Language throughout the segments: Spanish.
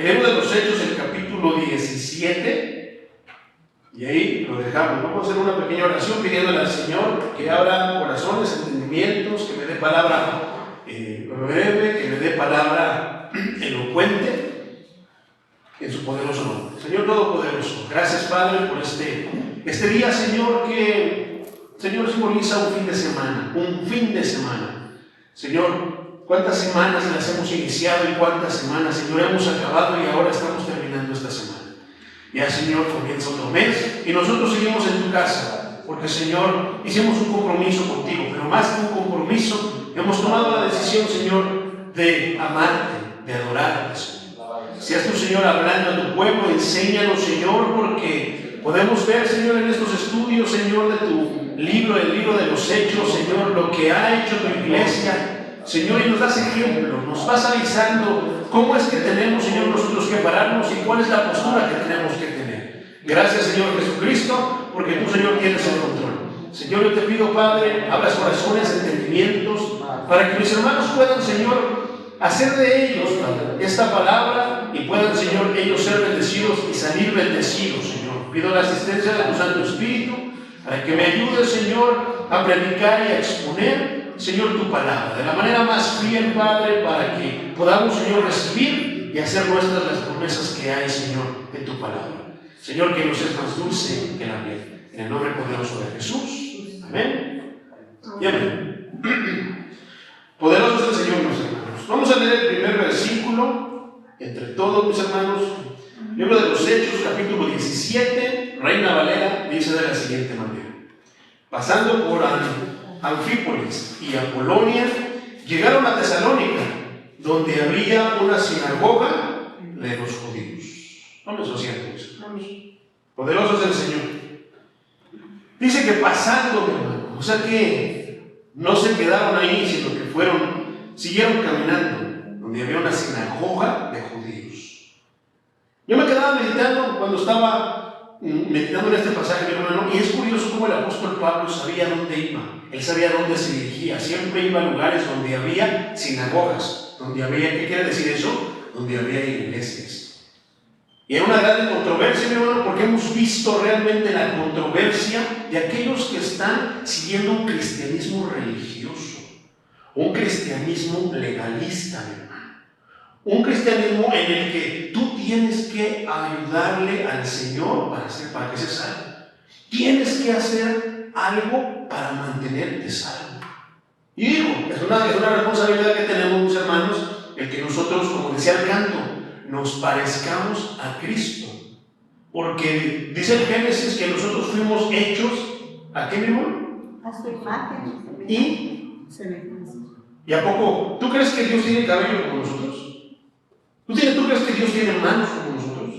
el libro de los Hechos, el capítulo 17, y ahí lo dejamos. Vamos a hacer una pequeña oración pidiéndole al Señor que abra corazones, entendimientos, que me dé palabra breve, que me dé palabra elocuente, en su poderoso nombre. Señor Todopoderoso, gracias, Padre, por este día, Señor, que, Señor, simboliza un fin de semana. Señor, ¿cuántas semanas las hemos iniciado y cuántas semanas, Señor, hemos acabado y ahora estamos terminando esta semana? Ya, Señor, comienza otro mes y nosotros seguimos en tu casa, porque, Señor, hicimos un compromiso contigo, pero más que un compromiso, hemos tomado la decisión, Señor, de amarte, de adorarte, Señor. Seas tú, Señor, hablando a tu pueblo, enséñanos, Señor, porque podemos ver, Señor, en estos estudios, Señor, de tu libro, el libro de los Hechos, Señor, lo que ha hecho tu iglesia, Señor, y nos das ejemplo, nos vas avisando cómo es que tenemos, Señor, nosotros que pararnos y cuál es la postura que tenemos que tener. Gracias, Señor Jesucristo, porque tú, Señor, tienes el control. Señor, yo te pido, Padre, abras corazones, entendimientos, para que mis hermanos puedan, Señor, hacer de ellos, Padre, esta palabra y puedan, Señor, ellos ser bendecidos y salir bendecidos, Señor. Pido la asistencia de tu Santo Espíritu para que me ayude, Señor, a predicar y a exponer, Señor, tu palabra de la manera más fiel, Padre, para que podamos, Señor, recibir y hacer nuestras las promesas que hay, Señor, en tu palabra. Señor, que nos es más dulce que la miel. En el nombre poderoso de Jesús. Amén y amén. Poderoso es el Señor, mis hermanos. Vamos a leer el primer versículo entre todos, mis hermanos. Libro de los Hechos, capítulo 17, Reina Valera, dice de la siguiente manera: pasando por Anfípolis y Apolonia, llegaron a Tesalónica, donde había una sinagoga de los judíos. Vamos a hacer, mis hermanos. Poderoso es el Señor. Dice que pasando, mi hermano, o sea que no se quedaron ahí, sino que siguieron caminando, donde había una sinagoga de judíos. Yo me quedaba meditando cuando estaba meditando en este pasaje, mi hermano, y es curioso cómo el apóstol Pablo sabía dónde iba. Él sabía dónde se dirigía. Siempre iba a lugares donde había sinagogas, donde había, ¿qué quiere decir eso? Donde había iglesias. Y hay una gran controversia, mi hermano, porque hemos visto realmente la controversia de aquellos que están siguiendo un cristianismo religioso, un cristianismo legalista, mi hermano. Un cristianismo en el que tú tienes que ayudarle al Señor para que se salve. Tienes que hacer algo para mantenerte salvo. Y digo, es una responsabilidad que tenemos, mis hermanos, el que nosotros, como decía el canto, nos parezcamos a Cristo. Porque dice el Génesis que nosotros fuimos hechos, ¿a qué, mi hermano? A su imagen. ¿Y a poco? ¿Tú crees que Dios tiene cabello como nosotros? ¿Tú crees que Dios tiene manos como nosotros?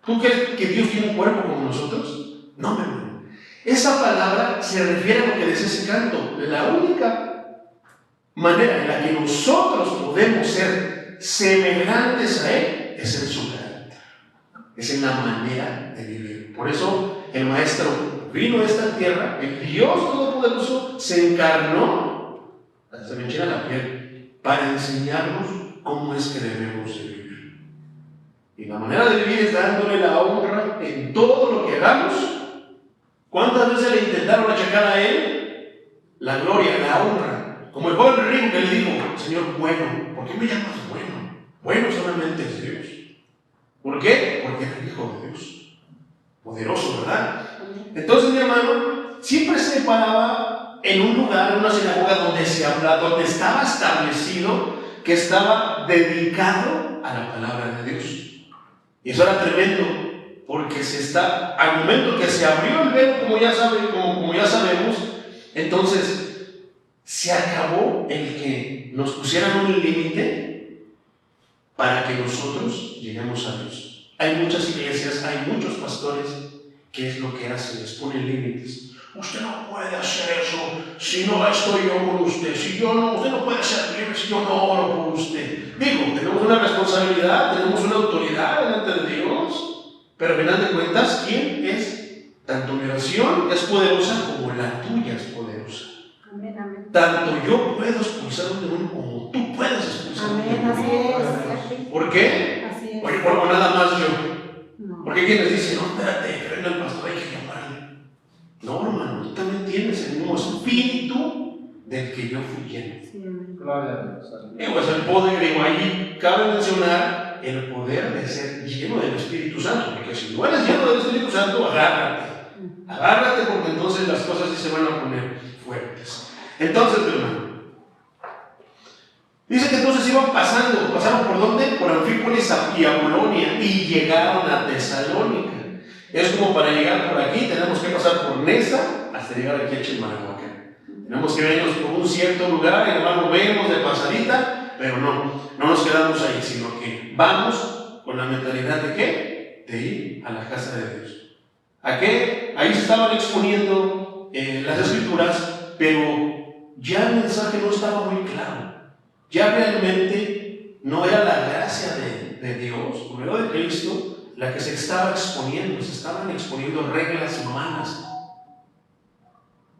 ¿Tú crees que Dios tiene un cuerpo como nosotros? No, mi hermano. Esa palabra se refiere a lo que dice ese canto. La única manera en la que nosotros podemos ser semejantes a Él es en su carácter. Es en la manera de vivir. Por eso el Maestro vino a esta tierra, el Dios Todopoderoso se encarnó, se me enchina la piel, para enseñarnos cómo es que debemos de vivir. Y la manera de vivir es dándole la honra en todo lo que hagamos. ¿Cuántas veces le intentaron achacar a Él la gloria, la honra? Como el joven rico que le dijo: Señor, bueno, ¿por qué me llamas bueno? Bueno solamente es Dios. ¿Por qué? Porque era el Hijo de Dios. Poderoso, ¿verdad? Entonces, mi hermano, siempre se paraba en un lugar, en una sinagoga donde estaba establecido, que estaba dedicado a la palabra de Dios. Y eso era tremendo, porque al momento que se abrió el velo, como ya sabemos, entonces se acabó el que nos pusieran un límite para que nosotros lleguemos a Dios. Hay muchas iglesias, hay muchos pastores, ¿qué es lo que hacen? Les ponen límites. Usted no puede hacer eso si no estoy yo con usted. Usted no puede ser libre si yo no oro por usted. Digo, tenemos una responsabilidad, tenemos una autoridad delante de Dios, pero al final de cuentas, ¿quién es? Tanto mi oración es poderosa como la tuya es poderosa. Amén, amén. Tanto yo puedo expulsar un demonio como tú puedes expulsar un demonio. Amén, así es. ¿Por qué? Así es. Porque o nada más yo. No. Porque hay quienes dicen, no, espérate, venga el pastor, hay que llamarle. No, hermano, tú también tienes el mismo espíritu del que yo fui lleno. Sí, amén. Gloria a Dios. Pues el poder, digo, ahí cabe mencionar el poder de ser lleno del Espíritu Santo, porque si no eres lleno del Espíritu Santo, agárrate, porque entonces las cosas sí se van a poner fuertes. Entonces, hermano, dice que entonces pasaron por ¿dónde? Por Anfípolis y Apolonia, y llegaron a Tesalónica. Es como para llegar por aquí, tenemos que pasar por Nesa hasta llegar aquí a Chimalhuacán. Tenemos que vernos por un cierto lugar, y nomás lo vemos de pasadita, pero no nos quedamos ahí, sino que vamos con la mentalidad de ¿qué? De ir a la casa de Dios. ¿A qué? Ahí se estaban exponiendo las escrituras, pero ya el mensaje no estaba muy claro. Ya realmente no era la gracia de Dios, o era de Cristo, la que se estaba exponiendo. Se estaban exponiendo reglas humanas,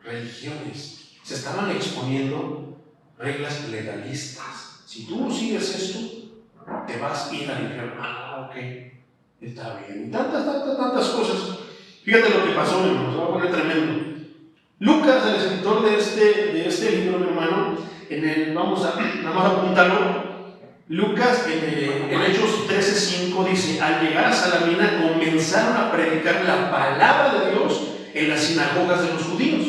religiones. Se estaban exponiendo reglas legalistas. Si tú sigues esto, te vas a ir al infierno. Ah, ok, está bien. Y tantas cosas. Fíjate lo que pasó, mi hermano, se va a poner tremendo. Lucas, el escritor de este libro, mi hermano, vamos a nada más apuntarlo. Lucas, en Hechos 13:5 dice: al llegar a Salamina comenzaron a predicar la palabra de Dios en las sinagogas de los judíos.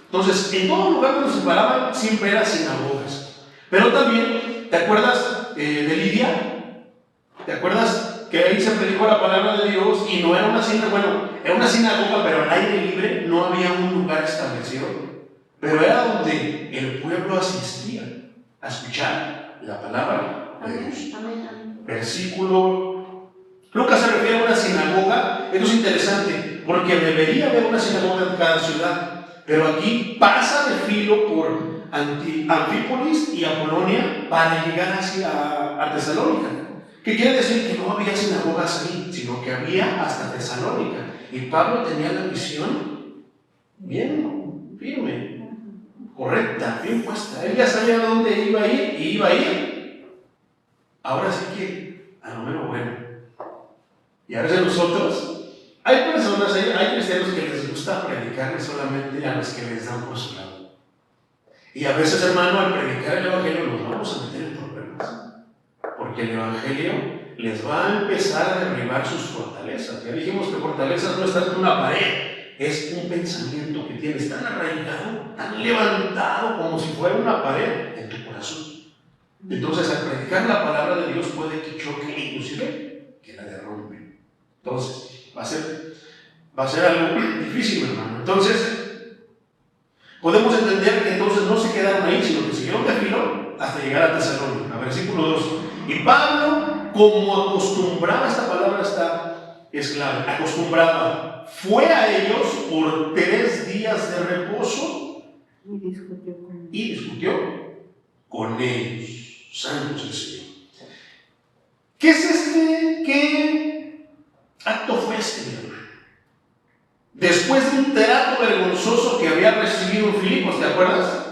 Entonces, en todo lugar donde se paraban siempre eran sinagogas. Pero también, ¿te acuerdas de Lidia? ¿Te acuerdas que ahí se predicó la palabra de Dios y no era una sinagoga? Bueno, era una sinagoga, pero al aire libre, no había un lugar establecido. Pero era donde el pueblo asistía a escuchar la palabra de Dios. Amén, amén. Versículo. Lucas se refiere a una sinagoga. Esto es interesante, porque debería haber una sinagoga en cada ciudad. Pero aquí pasa de filo por Anfípolis y Apolonia para llegar hacia a Tesalónica. ¿Qué quiere decir? Que no había sinagogas ahí, sino que había hasta Tesalónica. Y Pablo tenía la visión bien firme, correcta, bien puesta. Él ya sabía dónde iba a ir y iba a ir. Ahora sí que a lo menos bueno. Y a veces nosotros, hay personas, hay cristianos que les gusta predicarle solamente a los que les dan por su lado. Y a veces, hermano, al predicar el Evangelio nos vamos a meter en problemas. Porque el Evangelio les va a empezar a derribar sus fortalezas. Ya dijimos que fortalezas no están en una pared, es un pensamiento que tienes tan arraigado, tan levantado como si fuera una pared en tu corazón. Entonces, al predicar la palabra de Dios puede que choque, inclusive que la derrumbe. Entonces, va a ser algo difícil, hermano. Entonces, podemos entender que entonces no se quedaron ahí, sino que siguieron de filo hasta llegar a Tesalónica. Versículo 2. Y Pablo, como acostumbraba, esta palabra es clave, acostumbraba, fue a ellos por 3 días de reposo y discutió con ellos. Santo es el Señor. ¿Qué es qué acto fue este, mi hermano? Después de un trato vergonzoso que había recibido en Filipos, ¿te acuerdas?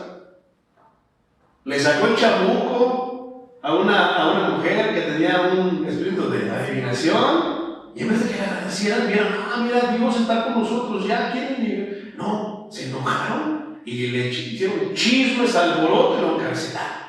Le sacó el chamuco a una mujer que tenía un espíritu de adivinación, y en vez de que le agradecieran, vieron, mira, Dios está con nosotros, ya quieren ir. No, se enojaron y le hicieron chismes, alboroto y lo encarcelaron.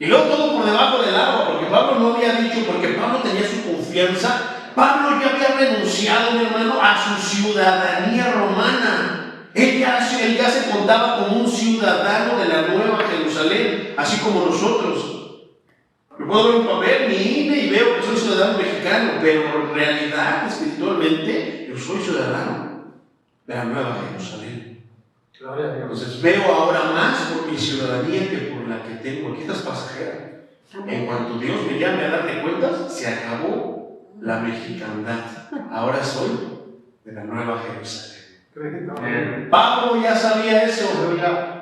Y luego todo por debajo del agua, porque Pablo no había dicho, porque Pablo tenía su confianza. Pablo ya había renunciado, mi hermano, a su ciudadanía romana. Él ya se contaba como un ciudadano de la Nueva Jerusalén, así como nosotros. Yo puedo ver un papel, mi INE, y veo que soy ciudadano mexicano, pero en realidad, espiritualmente, yo soy ciudadano de la Nueva Jerusalén. Entonces veo ahora más por mi ciudadanía que por la que tengo. Aquí estás pasajera. En cuanto Dios me llame a darle cuentas, se acabó la mexicandad. Ahora soy de la Nueva Jerusalén. Pablo ya sabía eso.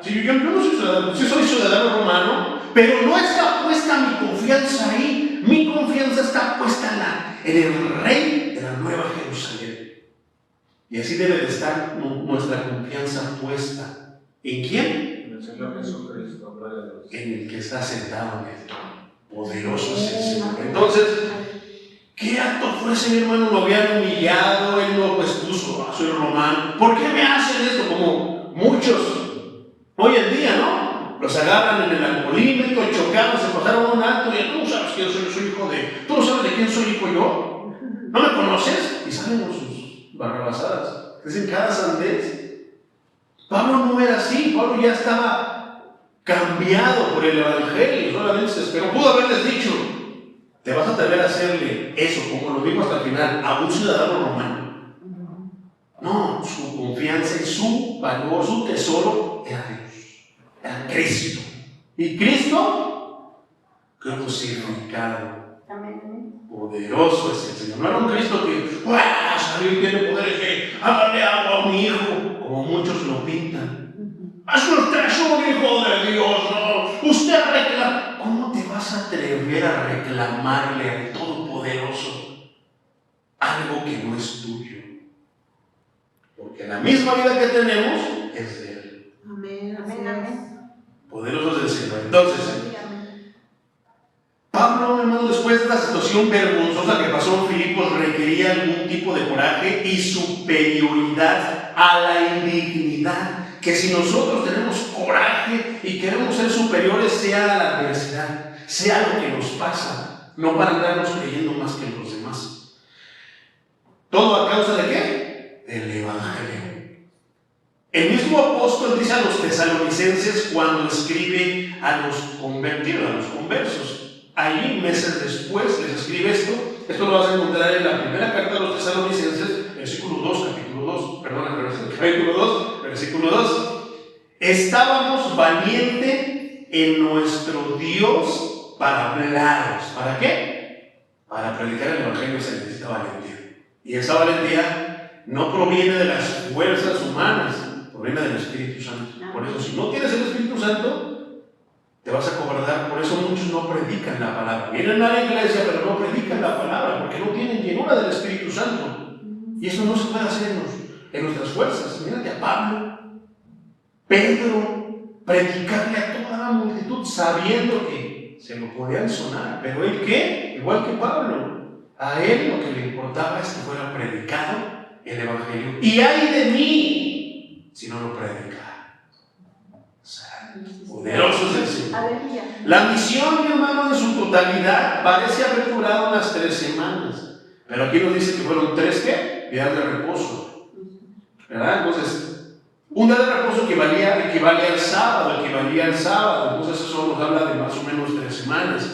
Sí, yo no soy ciudadano, sí soy ciudadano romano, pero no está puesta mi confianza ahí. Mi confianza está puesta en el Rey de la Nueva Jerusalén. Y así debe de estar nuestra confianza puesta. ¿En quién? En el Señor Jesucristo, gloria a Dios. En el que está sentado en el trono. Poderoso es el Señor. Entonces, ¿Qué acto fue ese, mi hermano? Lo habían humillado, él no pues puso, soy romano. ¿Por qué me hacen esto? Como muchos hoy en día, ¿no? Los agarran en el alcoholímetro, chocaron, se pasaron un acto y tú no sabes quién soy hijo de... ¿Tú no sabes de quién soy hijo yo? ¿No me conoces? Y salen con sus barrabasadas. Dicen cada sandez. Pablo no era así, Pablo ya estaba cambiado por el evangelio, solamente se esperó. Pudo haberles dicho, te vas a atrever a hacerle eso, como lo dijo hasta el final, a un ciudadano romano. No, su confianza y su valor, su tesoro era Dios, era Cristo. Y Cristo crucificado. Amén. Poderoso es el Señor. No era un Cristo que salió y tiene poder que hágale agua a mi hijo, como muchos lo pintan. ¡Es usted es un hijo de Dios! ¿No? Usted reclama. ¿Cómo te vas a atrever a reclamarle al Todopoderoso algo que no es tuyo? Porque la misma vida que tenemos es de Él. Amén. Amén. Poderoso es el Señor. Entonces, Pablo, hermano, después de la situación vergonzosa que pasó en Filipos, requería algún tipo de coraje y superioridad a la indignidad. Que si nosotros tenemos coraje y queremos ser superiores, sea a la adversidad, sea lo que nos pasa, no para andarnos creyendo más que los demás. ¿Todo a causa de qué? Del Evangelio. El mismo apóstol dice a los tesalonicenses cuando escribe a los convertidos, a los conversos. Allí, meses después, les escribe esto. Esto lo vas a encontrar en la primera carta de los tesalonicenses, versículo 2, capítulo 2, capítulo 2, versículo 2. Estábamos valientes en nuestro Dios para hablaros. ¿Para qué? Para predicar el Evangelio se necesita valentía. Y esa valentía no proviene de las fuerzas humanas, proviene del Espíritu Santo. Por eso, si no tienes el Espíritu Santo, te vas a cobardar. Por eso muchos no predican la palabra. Vienen a la iglesia, pero no predican la palabra, porque no tienen llenura del Espíritu Santo. Y eso no se puede hacer en nuestras fuerzas. Mírate a Pablo, Pedro, predicarle a toda la multitud, sabiendo que se lo podían sonar. Pero él, ¿qué? Igual que Pablo, a él lo que le importaba es que fuera predicado el Evangelio. Y ay de mí si no lo predica. Poderoso es el Señor. La misión, mi hermano, en su totalidad parece haber durado unas 3 semanas, pero aquí nos dice que fueron 3 ¿qué? Días de reposo, ¿verdad? Entonces, un día de reposo equivale al sábado, entonces eso nos habla de más o menos 3 semanas,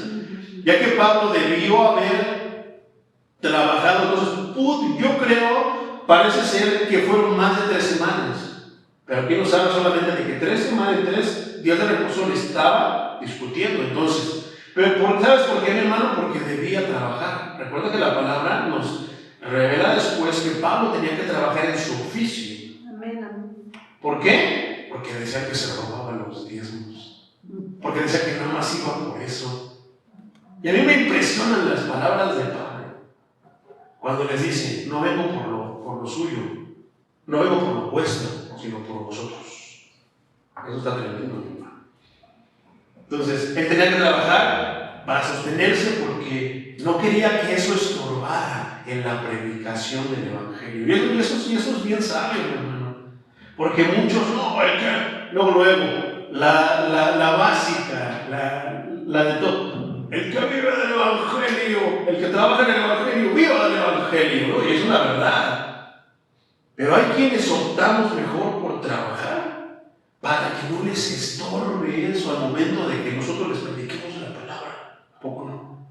ya que Pablo debió haber trabajado. Entonces, yo creo, parece ser que fueron más de 3 semanas. Pero aquí nos habla solamente de que 3 semanas y 3 días de reposo le estaba discutiendo. Entonces, pero ¿sabes por qué, mi hermano? Porque debía trabajar. Recuerda que la palabra nos revela después que Pablo tenía que trabajar en su oficio. Amén. ¿Por qué? Porque decía que se robaban los diezmos. Porque decía que nada más iba por eso. Y a mí me impresionan las palabras de Pablo. Cuando les dice, no vengo por lo suyo, no vengo por lo vuestro, sino por vosotros. Eso está tremendo, mi hermano. Entonces, él tenía que trabajar para sostenerse porque no quería que eso estorbara en la predicación del Evangelio. Y eso es bien sabio, mi hermano. Porque muchos, luego, la básica, la de todo. El que vive del Evangelio, el que trabaja en el Evangelio, viva del Evangelio, ¿no? Y es una verdad. Pero hay quienes optamos mejor por trabajar para que no les estorbe eso al momento de que nosotros les prediquemos la palabra. ¿A poco no?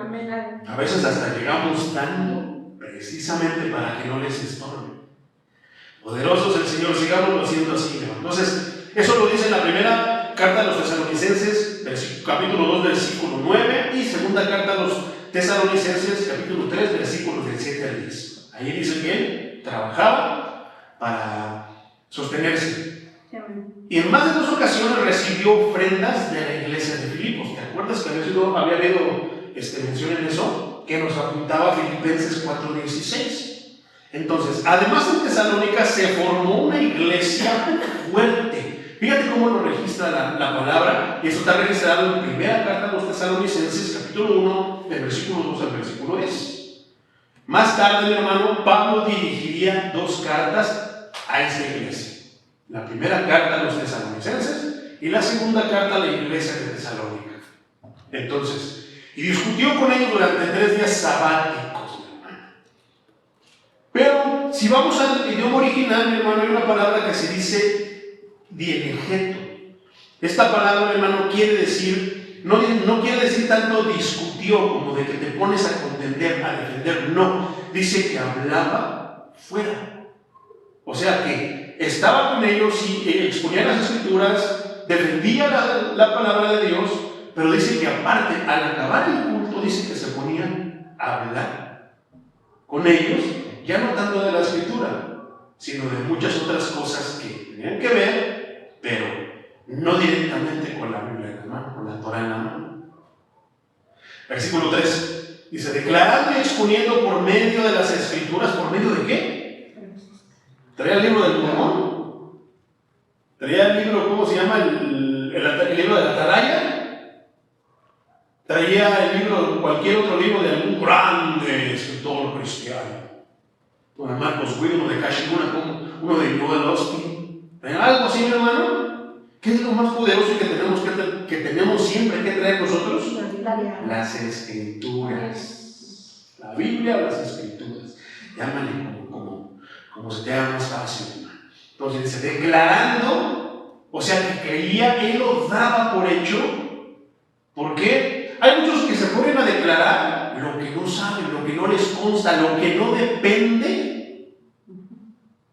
Amén. A veces hasta llegamos dando precisamente para que no les estorbe. Poderoso es el Señor, sigámoslo haciendo así, hermano. Entonces, eso lo dice en la primera carta a los tesalonicenses, capítulo 2, versículo 9, y segunda carta a los tesalonicenses, capítulo 3, versículos del 7 al 10. Ahí dice que él trabajaba para sostenerse. Y en más de 2 ocasiones recibió ofrendas de la iglesia de Filipos. ¿Te acuerdas que había habido mención en eso? Que nos apuntaba Filipenses 4:16. Entonces, además en Tesalónica se formó una iglesia fuerte. Fíjate cómo lo registra la palabra, y eso está registrado en primera carta a los tesalonicenses, capítulo capítulo 1, del versículo 2 al versículo 10. Más tarde, mi hermano, Pablo dirigiría 2 cartas a esta iglesia. La primera carta a los tesalonicenses y la segunda carta a la iglesia de Tesalónica. Entonces, y discutió con ellos durante 3 días sabáticos, mi hermano. Pero, si vamos al idioma original, mi hermano, hay una palabra que se dice diegeto. Esta palabra, mi hermano, quiere decir, no quiere decir tanto discutió como de que te pones a contender, a defender, no. Dice que hablaba fuera. O sea que estaba con ellos y exponía las escrituras, defendía la palabra de Dios, pero dice que aparte, al acabar el culto, dice que se ponían a hablar con ellos, ya no tanto de la escritura, sino de muchas otras cosas que tenían que ver, pero no directamente con la Biblia en la mano, con la Torah en la mano. Versículo 3 dice: declarando y exponiendo por medio de las escrituras. ¿Por medio de qué? Traía el libro del Mormón, traía el libro, ¿cómo se llama? El libro de la Atalaya, traía el libro, cualquier otro libro de algún grande escritor cristiano, uno de Marcos Witt, uno de Kashimura, uno de Joel Osteen, algo así, mi hermano. ¿Qué es lo más poderoso que tenemos siempre que traer nosotros? Las escrituras. La Biblia o las escrituras. Llámale como se te haga más fácil, hermano. Entonces dice, declarando, o sea que creía, él lo daba por hecho. ¿Por qué? Hay muchos que se ponen a declarar lo que no saben, lo que no les consta, lo que no depende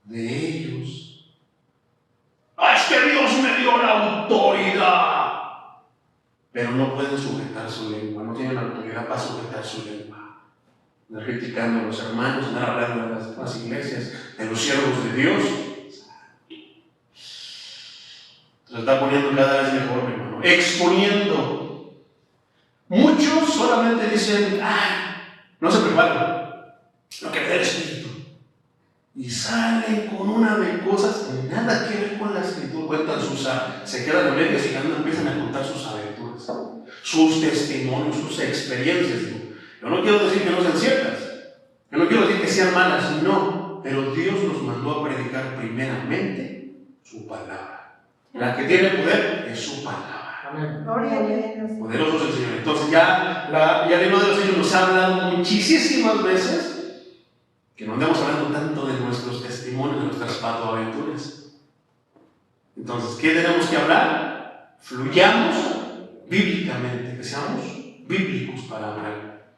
de ellos. ¡Ah, es que Dios me dio la autoridad! Pero no pueden sujetar su lengua, no tienen autoridad para sujetar su lengua. Andar criticando a los hermanos, andar hablando de las demás iglesias, de los siervos de Dios. Se está poniendo cada vez mejor, mi hermano. Exponiendo. Muchos solamente dicen, ¡ay! No se preparan. Lo que me da el Espíritu. Y salen con una de cosas que nada que ver con la escritura. Cuentan se quedan a medias y empiezan a contar sus aventuras, sus testimonios, sus experiencias. Yo no quiero decir que no sean ciertas, yo no quiero decir que sean malas, no, pero Dios nos mandó a predicar primeramente su palabra. La que tiene poder es su palabra. Amén. Gloria a Dios. Poderoso es el Señor. Entonces ya el libro de los Hechos nos ha hablado muchísimas veces que no andemos hablando tanto de nuestros testimonios, de nuestras patoaventuras. Entonces, ¿qué tenemos que hablar? Fluyamos bíblicamente, que seamos bíblicos para hablar.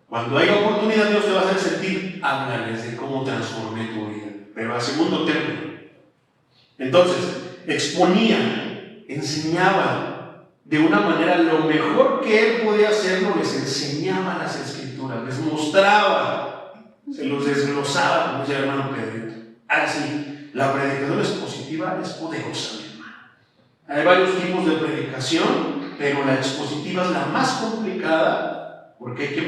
Cuando haya oportunidad, Dios te va a hacer sentir, háblales de cómo transformé tu vida, pero a segundo término. Entonces, exponía, enseñaba de una manera lo mejor que él podía hacerlo, les enseñaba las escrituras, les mostraba, se los desglosaba, como decía el hermano Pedrito. Así, la predicación expositiva es poderosa, mi hermano. Hay varios tipos de predicación, pero la expositiva es la más complicada, porque hay que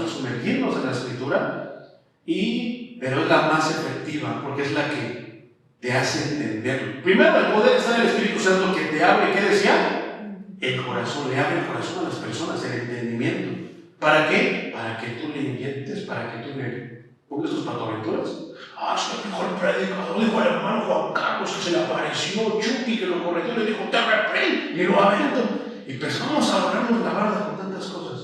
sumergirnos en la escritura, pero es la más efectiva, porque es la que te hace entenderlo. Primero, el poder está en el Espíritu Santo que te abre, ¿qué decía? El corazón, le abre el corazón a las personas, el entendimiento. ¿Para qué? Para que tú le inyectes, para que tú le pongas tus patoaventuras. Es que el mejor predicador dijo al hermano Juan Carlos que se le apareció Chucky, que lo corrigió y le dijo, te reprendo, y lo aventó. Y empezamos a agarrarnos la barda con tantas cosas.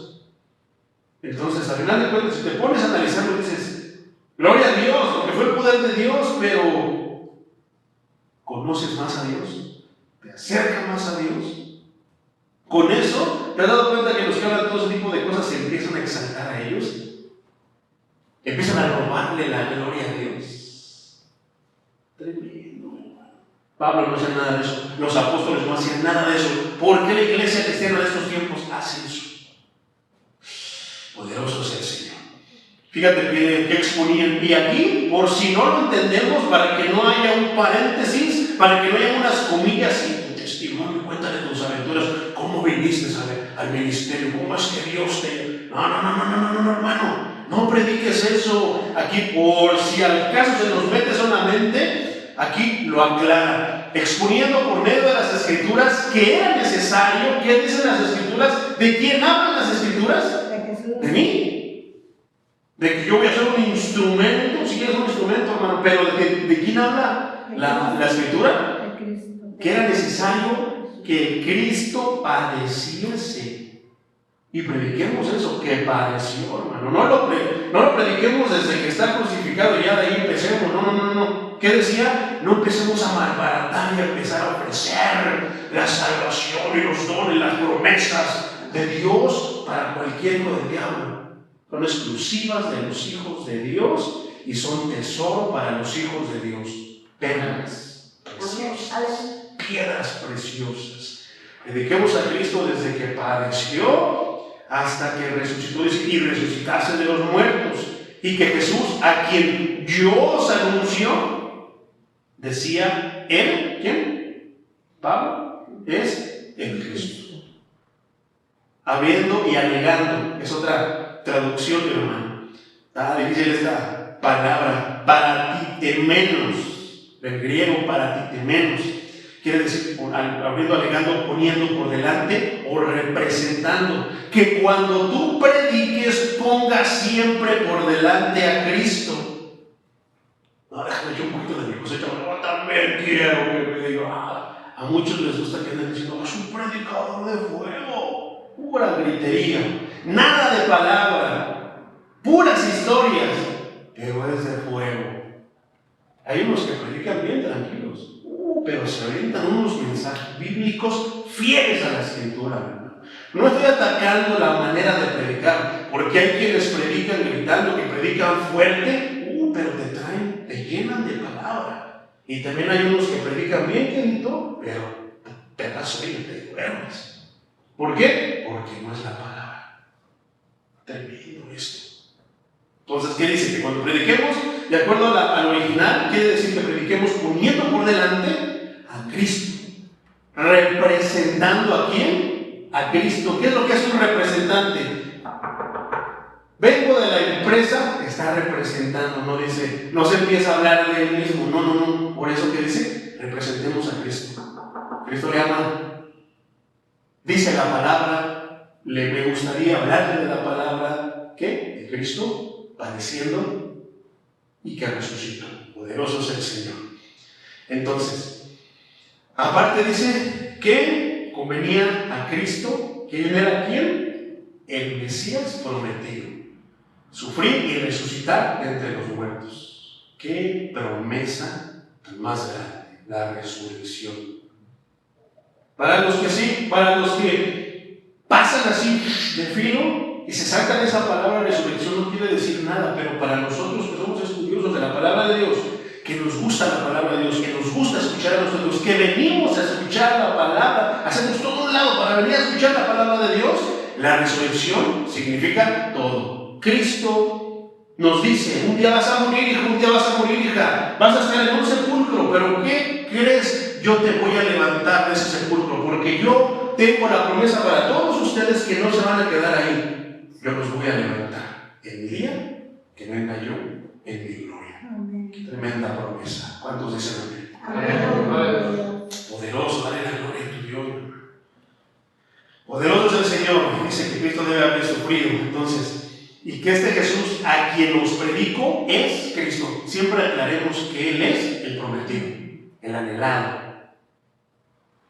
Entonces, al final de cuentas, si te pones a analizarlo, dices, gloria a Dios, porque fue el poder de Dios, pero conoces más a Dios, te acercas más a Dios. Con eso, ¿te has dado cuenta que los que hablan todo ese tipo de cosas se empiezan a exaltar a ellos? Empiezan a robarle la gloria a Dios. Tremendo. Pablo no hacía nada de eso. Los apóstoles no hacían nada de eso. ¿Por qué la iglesia cristiana de estos tiempos hace eso? Poderoso es el Señor. Fíjate que exponían. Y aquí, por si no lo entendemos, para que no haya un paréntesis, para que no haya unas comillas y tu testimonio, cuéntale tus aventuras, cómo viniste al ministerio, cómo es que Dios te... No, hermano. No prediques eso. Aquí, por si al caso se nos mete solamente, aquí lo aclara, exponiendo por medio de las Escrituras que era necesario. ¿Qué dicen las Escrituras? ¿De quién hablan las Escrituras? De Jesús. De mí. De que yo voy a ser un instrumento, si quieres un instrumento, hermano, pero ¿de quién habla la Escritura? De Cristo. Que era necesario que Cristo padeciese. Y prediquemos eso, que padeció, hermano. No lo prediquemos desde que está crucificado y ya de ahí empecemos. No. ¿Qué decía? No empecemos a malbaratar y a empezar a ofrecer la salvación y los dones, las promesas de Dios para cualquier hijo del diablo. Son exclusivas de los hijos de Dios y son tesoro para los hijos de Dios. Perlas preciosas, piedras preciosas. Prediquemos a Cristo desde que padeció hasta que resucitó y resucitase de los muertos. Y que Jesús, a quien Dios anunció, decía, ¿él? ¿Quién? Pablo, es el Cristo. Habiendo y alegando, es otra traducción, hermano. Está difícil esta palabra, paratitemenos, del griego paratitemenos. Quiere decir, abriendo, alegando, poniendo por delante o representando. Que cuando tú prediques, pongas siempre por delante a Cristo. No, déjame yo un poquito de mi cosecha, yo también quiero que me diga. A muchos les gusta que anden diciendo, es un predicador de fuego. Pura gritería. Nada de palabra. Puras historias. Pero es de fuego. Hay unos que predican bien tranquilos. Pero se orientan unos mensajes bíblicos fieles a la Escritura, ¿verdad? No estoy atacando la manera de predicar, porque hay quienes predican gritando, que predican fuerte, pero te llenan de palabra. Y también hay unos que predican bien, querido, pero pedazo de te duermes. ¿Por qué? Porque no es la palabra. Tremendo esto. Entonces, ¿qué dice? Que cuando prediquemos, de acuerdo al original, quiere decir que prediquemos poniendo por delante a Cristo. ¿Representando a quién? A Cristo. ¿Qué es lo que hace un representante? Vengo de la empresa, está representando, no dice, no se empieza a hablar de él mismo, no. Por eso que dice, representemos a Cristo. Cristo le ama. Dice la palabra, me gustaría hablarle de la palabra, ¿qué? De Cristo padeciendo y que resucitó. Poderoso es el Señor. Entonces, aparte dice que convenía a Cristo, que él era ¿quién? El Mesías prometido. Sufrir y resucitar de entre los muertos. Qué promesa tan más grande, la resurrección. Para los que sí, para los que pasan así de filo y se sacan esa palabra resurrección, no quiere decir nada, pero para nosotros que somos estudiosos de la palabra de Dios, que nos gusta la palabra de Dios, que nos gusta escuchar a nosotros, que venimos a escuchar la palabra, hacemos todo un lado para venir a escuchar la palabra de Dios, la resurrección significa todo. Cristo nos dice, un día vas a morir, hijo, un día vas a morir, hija, vas a estar en un sepulcro, pero ¿qué crees? Yo te voy a levantar de ese sepulcro, porque yo tengo la promesa para todos ustedes que no se van a quedar ahí. Yo los voy a levantar en mi día, que venga yo en mi gloria. Amén. Qué tremenda promesa. ¿Cuántos dicen amén? Amén. Poderoso, dale la gloria a tu Dios. Poderoso es el Señor. Dice que Cristo debe haber sufrido. Entonces, y que este Jesús a quien nos predico es Cristo. Siempre aclaremos que Él es el prometido, el anhelado.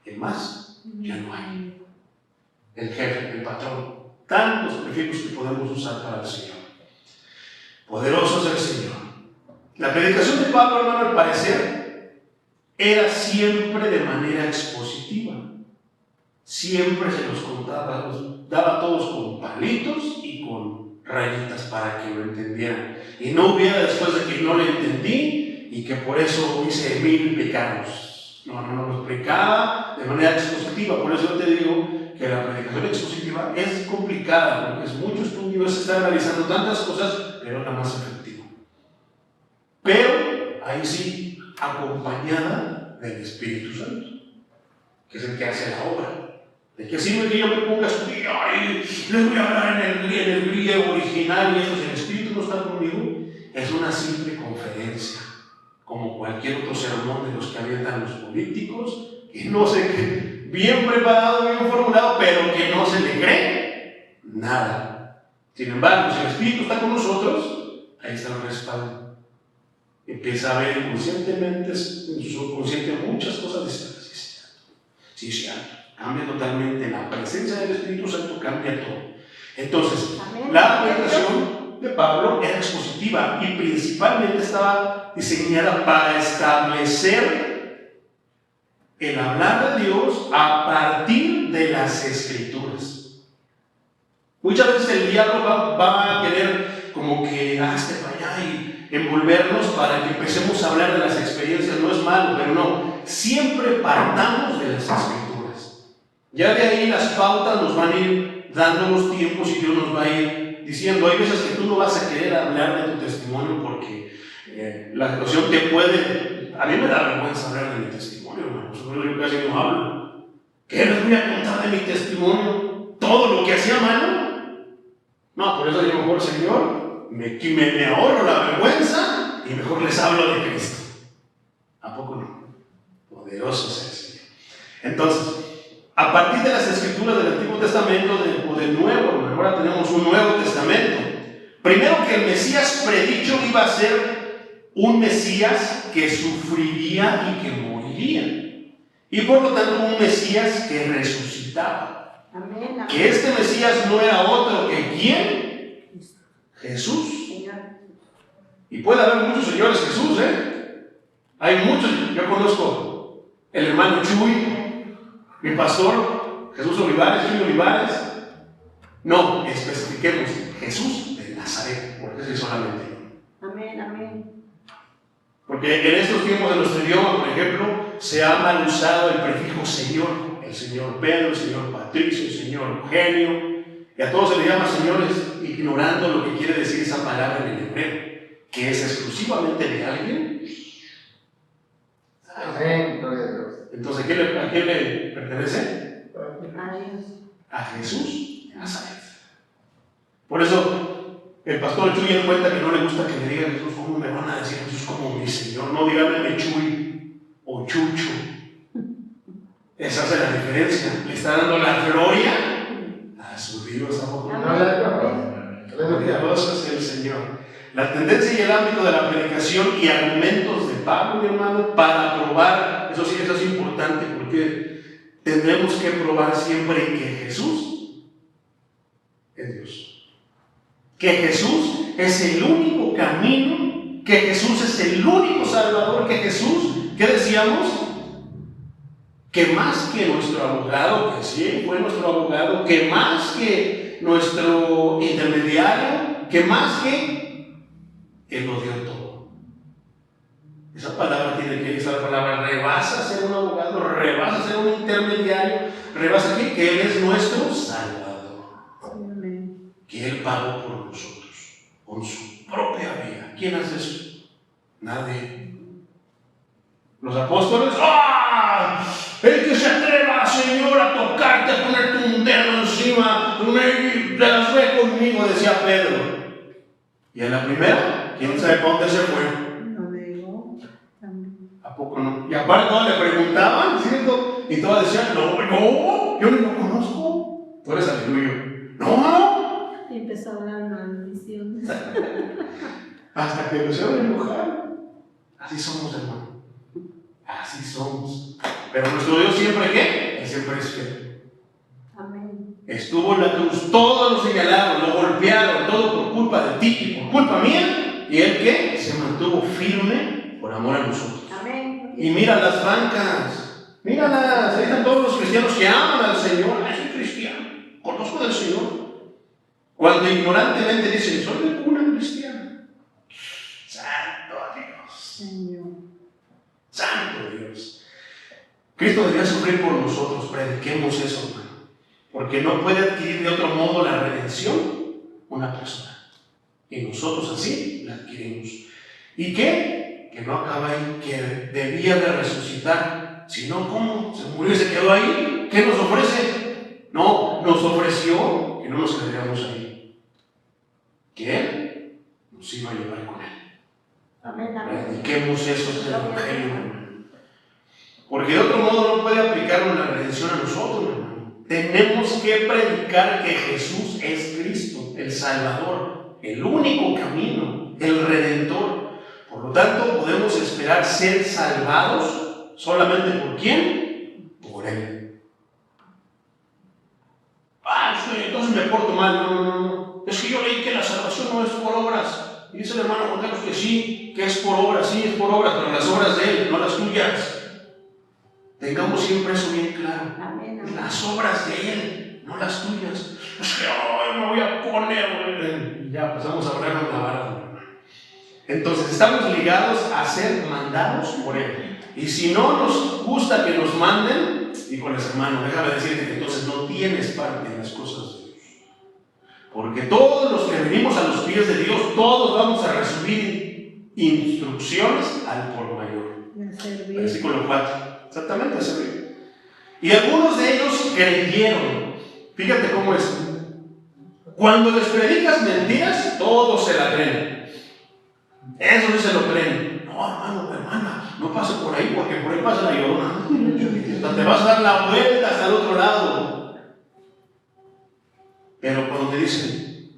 El más, ya no hay. El jefe, el patrón. Tantos prefijos que podemos usar para el Señor. Poderoso es el Señor. La predicación de Pablo, hermano, al parecer, era siempre de manera expositiva. Siempre se los contaba, los daba a todos con palitos y con rayitas para que lo entendieran. Y no hubiera después de que no lo entendí y que por eso hice 1000 pecados. No, lo explicaba de manera expositiva. Por eso yo te digo que la predicación expositiva es complicada, porque es mucho estudio, es estar analizando tantas cosas, pero la más efectiva. Pero ahí sí, acompañada del Espíritu Santo, que es el que hace la obra. ¿De qué sirve que yo me ponga a estudiar y les voy a hablar en el griego original y eso? Si el Espíritu no está conmigo, es una simple conferencia. como cualquier otro sermón de los que avientan los políticos, que no sé qué, bien preparado, bien formulado, pero que no se le cree nada. Sin embargo, si el Espíritu está con nosotros, ahí está el respaldo. Empieza a ver inconscientemente, en su subconsciente, muchas cosas distintas. Sí, es cierto. Cambia totalmente. La presencia del Espíritu Santo cambia todo. Entonces, la meditación de Pablo era expositiva y principalmente estaba diseñada para establecer el hablar de Dios a partir de las Escrituras. Muchas veces el diablo va a querer como que hazte para allá y envolvernos para que empecemos a hablar de las experiencias. No es malo, pero no. Siempre partamos de las Escrituras. Ya de ahí las pautas nos van a ir dando los tiempos y Dios nos va a ir diciendo. Hay veces que tú no vas a querer hablar de tu testimonio porque la situación te puede... A mí me da vergüenza hablar de mi testimonio, hermanos. Yo casi no hablo. ¿Qué les voy a contar de mi testimonio? ¿Todo lo que hacía mano? No, por eso digo, mejor, Señor, me ahorro la vergüenza y mejor les hablo de Cristo. ¿A poco no? Poderoso es el Señor. Entonces, a partir de las Escrituras del Antiguo Testamento o del Nuevo, ahora tenemos un Nuevo Testamento. Primero, que el Mesías predicho iba a ser un Mesías que sufriría y que moriría. Y por lo tanto, un Mesías que resucitaba. Amén, amén. Que este Mesías no era otro que ¿quién? Jesús. Señor. Y puede haber muchos señores Jesús, Hay muchos. Yo conozco el hermano Chuy, mi pastor, Jesús Olivares, Chuy Olivares. No, especifiquemos, Jesús de Nazaret, porque ese solamente. Amén, amén. Porque en estos tiempos de nuestro idioma, por ejemplo, se ha mal usado el prefijo Señor. El Señor Pedro, el Señor Patricio, el Señor Eugenio, y a todos se les llama señores, ignorando lo que quiere decir esa palabra en el hebreo, que es exclusivamente de alguien. Amén, gloria a Dios. Entonces, ¿a quién le pertenece? A Dios. A Jesús de Nazaret. Por eso, el pastor Chuy él cuenta que no le gusta que le digan Jesús. ¿Cómo me van a decir Jesús como mi Señor? No díganme Chuy o Chucho. Esa hace la diferencia. Le está dando la gloria a su Dios. Glorioso es el Señor. La tendencia y el ámbito de la predicación y argumentos de Pablo, mi hermano, para probar, eso sí, eso es importante porque tendremos que probar siempre que Jesús es Dios. Que Jesús es el único camino, que Jesús es el único Salvador, que Jesús, ¿qué decíamos? Que más que nuestro abogado, que sí fue nuestro abogado, que más que nuestro intermediario, que más que Él lo dio todo. Esa palabra tiene que, esa palabra rebasa ser un abogado, rebasa ser un intermediario, rebasa que Él es nuestro Salvador. Amén. Que Él pagó por nosotros, con su propia vida. ¿Quién hace eso? Nadie. Los apóstoles, ¡ah! El que se atreva, Señor, a tocarte, a ponerte un dedo encima, te las ve conmigo, decía Pedro. Y a la primera, ¿quién sabe para dónde se fue? No negó. Amén. ¿A poco no? Y aparte todos le preguntaban, ¿cierto? Y todos decían, no, yo no lo conozco. Tú eres aleluya. No. Y empezó a hablar maldiciones. Hasta que lo hicieron enojar. Así somos, hermano. Así somos. Pero nuestro Dios siempre, ¿qué? Él siempre es fiel. Amén. Estuvo en la cruz, todos lo señalaron, lo golpearon, todo por culpa de ti y por culpa mía. ¿Y él qué? Se mantuvo firme por amor a nosotros. Amén. Y mira las bancas, míralas, ahí están todos los cristianos que aman al Señor. Ay, soy cristiano, conozco del Señor. Cuando ignorantemente dicen, soy de cuna cristiana. Santo Dios. Señor. Santo Dios. Cristo debía sufrir por nosotros, prediquemos eso, hermano. Porque no puede adquirir de otro modo la redención una persona. Y nosotros así la adquirimos. ¿Y qué? Que no acaba ahí, que debía de resucitar. Si no, ¿cómo? Se murió y se quedó ahí. ¿Qué nos ofrece? No, nos ofreció que no nos quedaríamos ahí. Que Él nos iba a llevar con Él. Amén, amén. Prediquemos eso del Evangelio, hermano. Porque de otro modo no puede aplicarnos la redención a nosotros, hermano. Tenemos que predicar que Jesús es Cristo, el Salvador, el único camino, el Redentor. Por lo tanto, podemos esperar ser salvados solamente ¿por quién? Por Él. Entonces me porto mal. No. Es que yo leí que la salvación no es por obras. Y dice el hermano Juan Carlos que sí, que es por obras, sí, es por obras, pero las obras de Él, no las tuyas. Tengamos siempre eso bien claro. Amén, amén. Las obras de Él, no las tuyas. Es que hoy me voy a poner. Ya pasamos a hablarnos la vara. Entonces estamos ligados a ser mandados por Él. Y si no nos gusta que nos manden, híjoles hermano, déjame decirte que entonces no tienes parte en las cosas de Dios. Porque todos los que venimos a los pies de Dios, todos vamos a recibir instrucciones al por mayor. Versículo 4. Exactamente, a servir. Y algunos de ellos creyeron. Fíjate cómo es. Cuando les predicas mentiras, todos se la creen. Eso sí se lo creen. No, hermano, hermana, no pase por ahí porque por ahí pasa la llorona. Te vas a dar la vuelta hasta el otro lado. Pero cuando te dicen,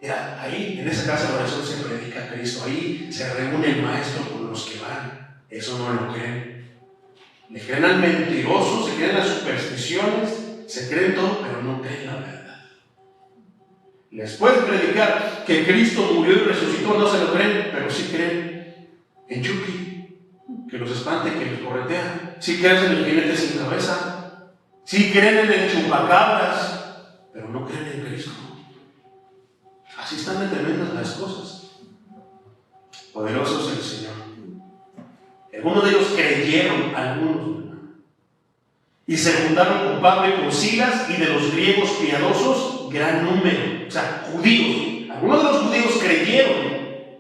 mira, ahí en esa casa de oración se predica a Cristo, ahí se reúne el maestro con los que van, eso no lo creen. Le creen al mentiroso, se creen las supersticiones, se creen todo, pero no creen la verdad. Les puedes predicar que Cristo murió y resucitó, no se lo creen, pero sí creen en Chucky, que los espante, que los corretea. Sí creen en el jinete sin cabeza, sí creen en el chupacabras, pero no creen en Cristo. Así están de tremendas las cosas. Poderoso es el Señor. Algunos de ellos creyeron, algunos, y se juntaron con Pablo y con Silas, y de los griegos piadosos, gran número, o sea, judíos. Algunos de los judíos creyeron,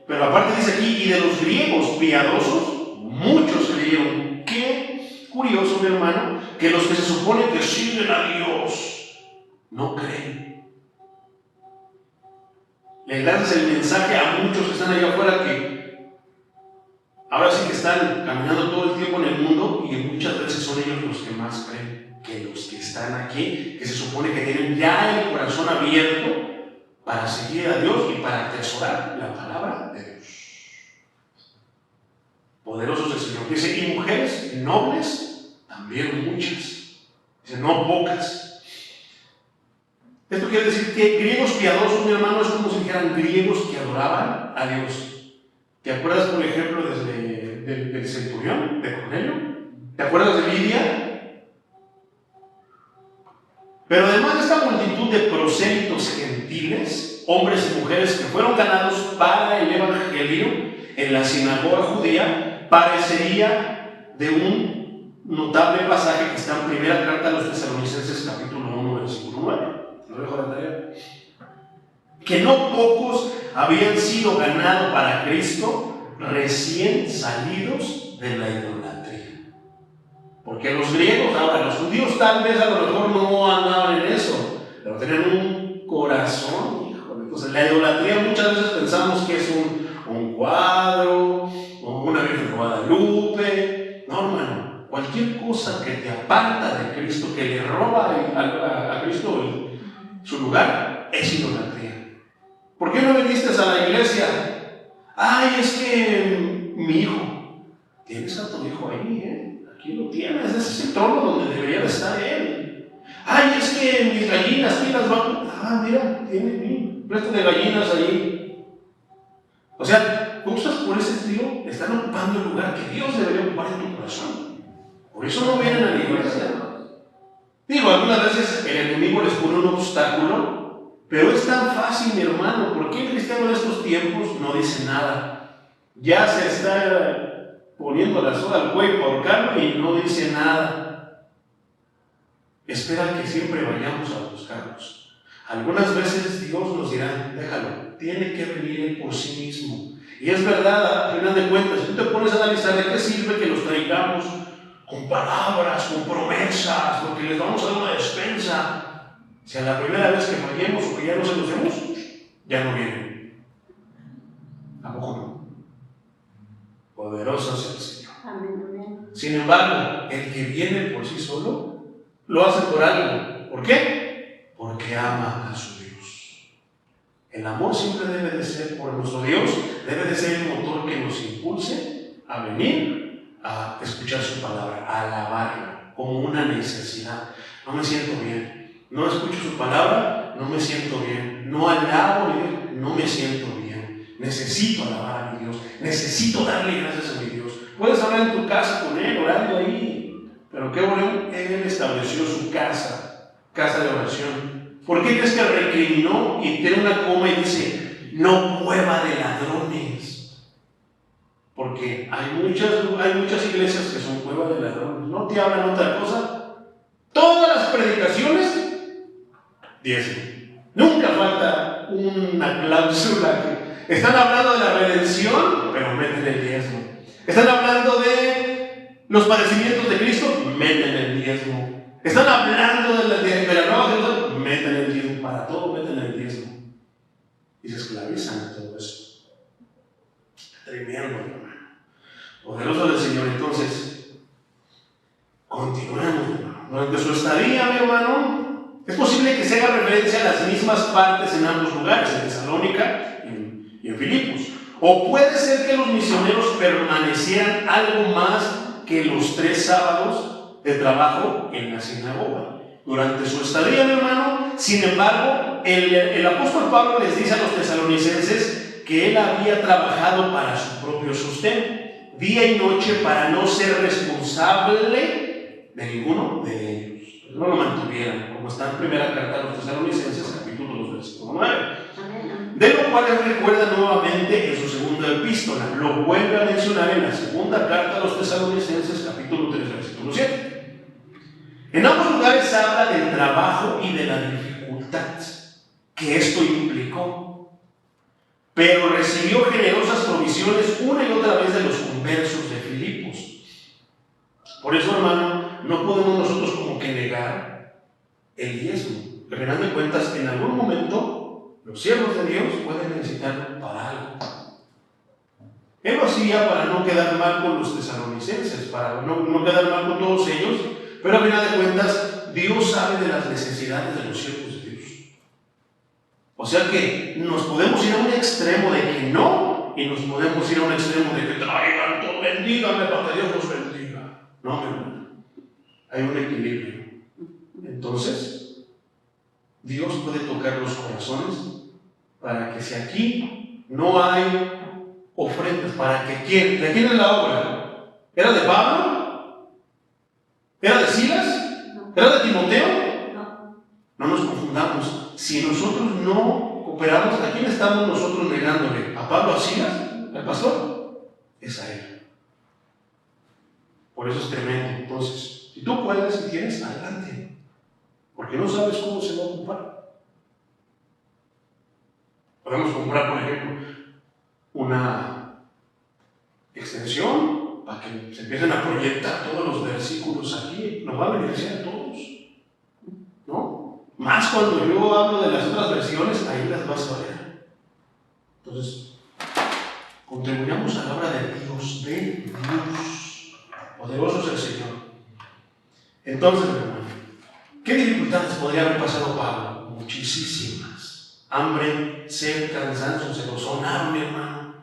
pero aparte dice aquí, y de los griegos piadosos, muchos creyeron. Qué curioso, mi hermano, que los que se supone que sirven a Dios, no creen. Le lanzas el mensaje a muchos que están allá afuera que ahora sí que están caminando todo el tiempo en el mundo y muchas veces son ellos los que más creen que los que están aquí, que se supone que tienen ya el corazón abierto para seguir a Dios y para atesorar la palabra de Dios. Poderosos del Señor. Dice, y mujeres nobles, también muchas. Dice, no pocas. Esto quiere decir que griegos piadosos, mi hermano, es como si dijeran griegos que adoraban a Dios. ¿Te acuerdas, por ejemplo, del centurión, de Cornelio? ¿Te acuerdas de Lidia? Pero además de esta multitud de prosélitos gentiles, hombres y mujeres que fueron ganados para el evangelio en la sinagoga judía, parecería de un notable pasaje que está en primera carta a los Tesalonicenses, capítulo 1, versículo 9. Lo dejo de tarea. Que no pocos habían sido ganados para Cristo recién salidos de la idolatría. Porque los griegos, ahora los judíos tal vez a lo mejor no andaban en eso, pero tenían un corazón, híjole. Entonces la idolatría muchas veces pensamos que es un cuadro, o una Virgen de Guadalupe. No, hermano, cualquier cosa que te aparta de Cristo, que le roba a Cristo su lugar, es idolatría. ¿Por qué no viniste a la iglesia? Ay, es que mi hijo. Tienes a tu hijo ahí, Aquí lo tienes, ese es el trono donde debería de estar él. Ay, es que mis gallinas, ¿quién las va a...? Mira, tiene un resto de gallinas ahí. O sea, cosas por ese estilo están ocupando el lugar que Dios debería ocupar en tu corazón. Por eso no vienen a la iglesia. Digo, algunas veces el enemigo les pone un obstáculo. Pero es tan fácil, mi hermano. ¿Por qué el cristiano de estos tiempos no dice nada? Ya se está poniendo la soga al cuello por ahorcarlo y no dice nada. Espera que siempre vayamos a buscarlos. Algunas veces Dios nos dirá, déjalo, tiene que venir Él por sí mismo. Y es verdad, al final de cuentas, si tú te pones a analizar de qué sirve que los traigamos con palabras, con promesas, porque les vamos a dar una despensa. Si a la primera vez que fallemos o que ya no se los demos, ya no vienen. ¿A poco no? Poderoso es el Señor. Amén, amén. Sin embargo, el que viene por sí solo, lo hace por algo. ¿Por qué? Porque ama a su Dios. El amor siempre debe de ser por nuestro Dios, debe de ser el motor que nos impulse a venir a escuchar su palabra, a alabarla, como una necesidad. No me siento bien, no escucho su palabra, no me siento bien, no alabo, no me siento bien. Necesito alabar a mi Dios, necesito darle gracias a mi Dios. Puedes hablar en tu casa con Él, orando ahí, pero qué bueno, Él estableció su casa de oración. ¿Por qué crees que recriminó y tiene una coma y dice, no cueva de ladrones? Porque hay muchas iglesias que son cueva de ladrones, no te hablan otra cosa. Todas las predicaciones, diezmo. Nunca falta una cláusula que están hablando de la redención, pero meten el diezmo. Están hablando de los padecimientos de Cristo, meten el diezmo. Están hablando de la nueva Jerusalén, meten el diezmo. Para todo meten el diezmo. Y se esclavizan de todo eso. Tremendo, hermano. Poderoso del Señor. Entonces, continuemos, hermano. Durante su estadía, mi hermano, es posible que se haga referencia a las mismas partes en ambos lugares, en Tesalónica y en Filipos. O puede ser que los misioneros permanecieran algo más que los 3 sábados de trabajo en la sinagoga. Durante su estadía, mi hermano, sin embargo, el apóstol Pablo les dice a los tesalonicenses que él había trabajado para su propio sustento, día y noche, para no ser responsable de ninguno de ellos. No lo mantuvieran, como está en primera carta a los tesalonicenses, capítulo 2, versículo 9. De lo cual él recuerda nuevamente en su segunda epístola, lo vuelve a mencionar en la segunda carta a los tesalonicenses, capítulo 3, versículo 7. En ambos lugares habla del trabajo y de la dificultad que esto implicó, pero recibió generosas provisiones una y otra vez de los conversos de Filipos. Por eso, hermano, no podemos nosotros como que negar el diezmo. Al final de cuentas, en algún momento, los siervos de Dios pueden necesitarlo para algo. Él lo hacía para no quedar mal con los tesalonicenses, para no quedar mal con todos ellos, pero al final de cuentas, Dios sabe de las necesidades de los siervos de Dios. O sea que nos podemos ir a un extremo de que no, y nos podemos ir a un extremo de que traigan todo, bendígame para que Dios los bendiga. No, mi hermano, hay un equilibrio. Entonces, Dios puede tocar los corazones para que si aquí no hay ofrendas, para que ¿quién? ¿De quién es la obra? ¿Era de Pablo? ¿Era de Silas? ¿Era de Timoteo? No nos confundamos. Si nosotros no cooperamos, ¿a quién estamos nosotros negándole? ¿A Pablo, a Silas, al pastor? Es a él. Por eso es tremendo. Entonces, si tú puedes, si tienes, adelante. Porque no sabes cómo se va a ocupar. Podemos comprar, por ejemplo, una extensión para que se empiecen a proyectar todos los versículos aquí. Nos va a beneficiar a todos, ¿no? Más cuando yo hablo de las otras versiones, ahí las vas a ver. Entonces, contribuyamos a la obra de Dios, de Dios. Poderoso es el Señor. Entonces, hermano, ¿qué dificultades podría haber pasado Pablo? Muchísimas. Hambre, sed, cansancio, se lo sonaron, mi hermano.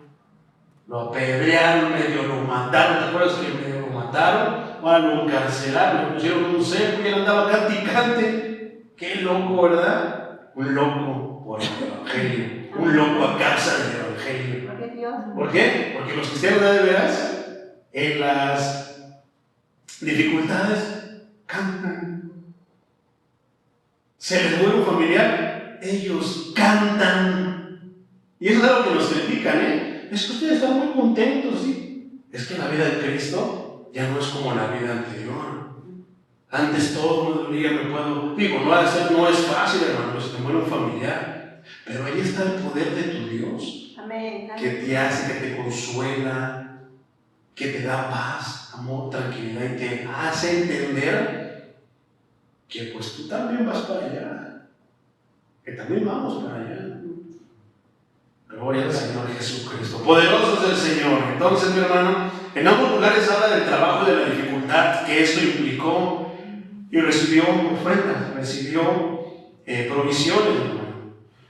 Lo apedrearon, medio lo mataron. ¿Te acuerdas que medio lo mataron? Ahora lo encarcelaron, le pusieron un cerco y él andaba cante. Qué loco, ¿verdad? Un loco por el Evangelio. Un loco a causa del Evangelio. ¿Por qué Dios? ¿Por qué? Porque los cristianos de veras, en las dificultades, cantan. Se les muere un familiar, ellos cantan. Y eso es algo que nos critican, ¿eh? Es que ustedes están muy contentos, ¿sí? Es que la vida de Cristo ya no es como la vida anterior. Antes todo me dolía, no es fácil, hermano, se te muere un familiar. Pero ahí está el poder de tu Dios. Amén. Que te hace, que te consuela, que te da paz, amor, tranquilidad y te hace entender que pues tú también vas para allá, que también vamos para allá. Gloria al Señor Jesucristo. Poderoso es el Señor. Entonces, mi hermano, En ambos lugares habla del trabajo y de la dificultad que esto implicó y recibió ofrendas, recibió provisiones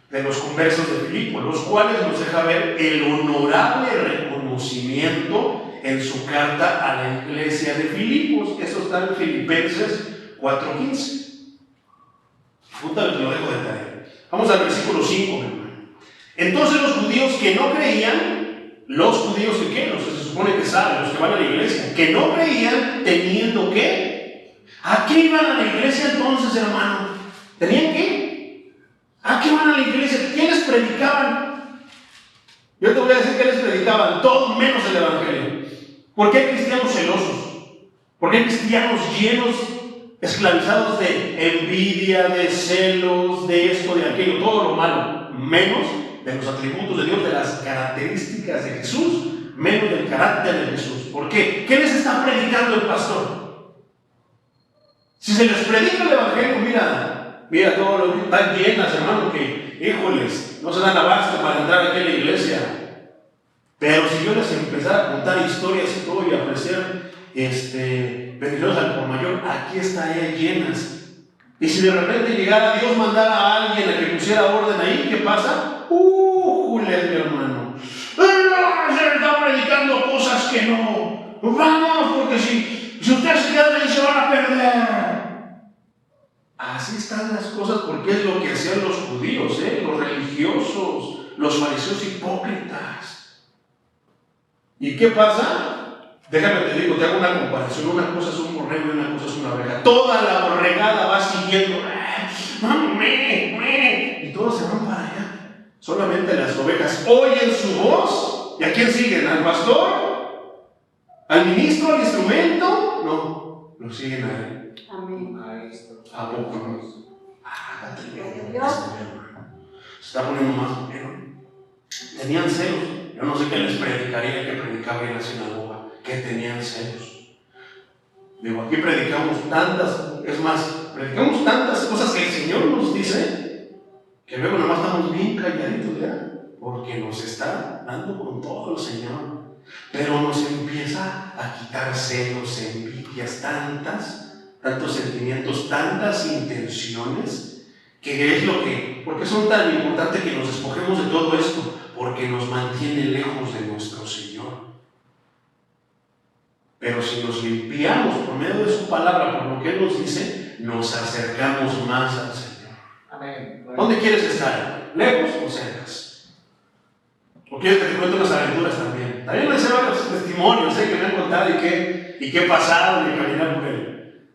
de los conversos de Filipo, los cuales nos deja ver el honorable reconocimiento en su carta a la iglesia de Filipos. Eso está en Filipenses 4:15. Puta, te lo dejo de tarea. Vamos al versículo 5, mi hermano. Entonces los judíos que no creían, los judíos que los que se supone que saben, los que van a la iglesia, que no creían, teniendo que, ¿a qué iban a la iglesia entonces, hermano? ¿Tenían qué? ¿A qué iban a la iglesia? ¿Qué les predicaban? Yo te voy a decir que les predicaban, todo menos el evangelio. ¿Por qué hay cristianos celosos? ¿Por qué hay cristianos llenos, esclavizados de envidia, de celos, de esto, de aquello, todo lo malo, menos de los atributos de Dios, de las características de Jesús, menos del carácter de Jesús? ¿Por qué? ¿Qué les está predicando el pastor? Si se les predica el evangelio, mira todos los días están llenas, hermano, que, híjoles, no se dan abasto para entrar aquí a la iglesia. Pero si yo les empezara a contar historias y todo y a ofrecer bendiciones al por mayor, aquí estarían llenas. Y si de repente llegara Dios, mandara a alguien a que pusiera orden ahí, ¿qué pasa? Mi hermano, se está predicando cosas que no. Vamos, porque si ustedes se quedan ahí se van a perder. Así están las cosas, porque es lo que hacían los judíos, los religiosos, los fariseos hipócritas. ¿Y qué pasa? Déjame te digo, te hago una comparación. Una cosa es un borrego y una cosa es una oveja. Toda la borregada va siguiendo, y todos se van para allá. Solamente las ovejas oyen su voz. ¿Y a quién siguen? ¿Al pastor? ¿Al ministro? ¿Al instrumento? No, lo siguen a él. Amén. ¿A poco no? Se está poniendo más bueno. Tenían celos. Yo no sé qué les predicaría que predicaba en la sinagoga, que tenían celos. Digo, aquí predicamos tantas, es más, predicamos tantas cosas que el Señor nos dice, que luego nomás estamos bien calladitos ya, porque nos está dando con todo el Señor. Pero nos empieza a quitar celos, envidias, tantos sentimientos, tantas intenciones, que es lo que, ¿por qué son tan importantes que nos despojemos de todo esto? Porque nos mantiene lejos de nuestro Señor. Pero si nos limpiamos por medio de su palabra, por lo que Él nos dice, nos acercamos más al Señor. Amén. ¿Dónde quieres estar? ¿Lejos o cercas? ¿O quieres que te cuente unas aventuras también? También les llevo los testimonios que me han contado y qué he pasado de caminar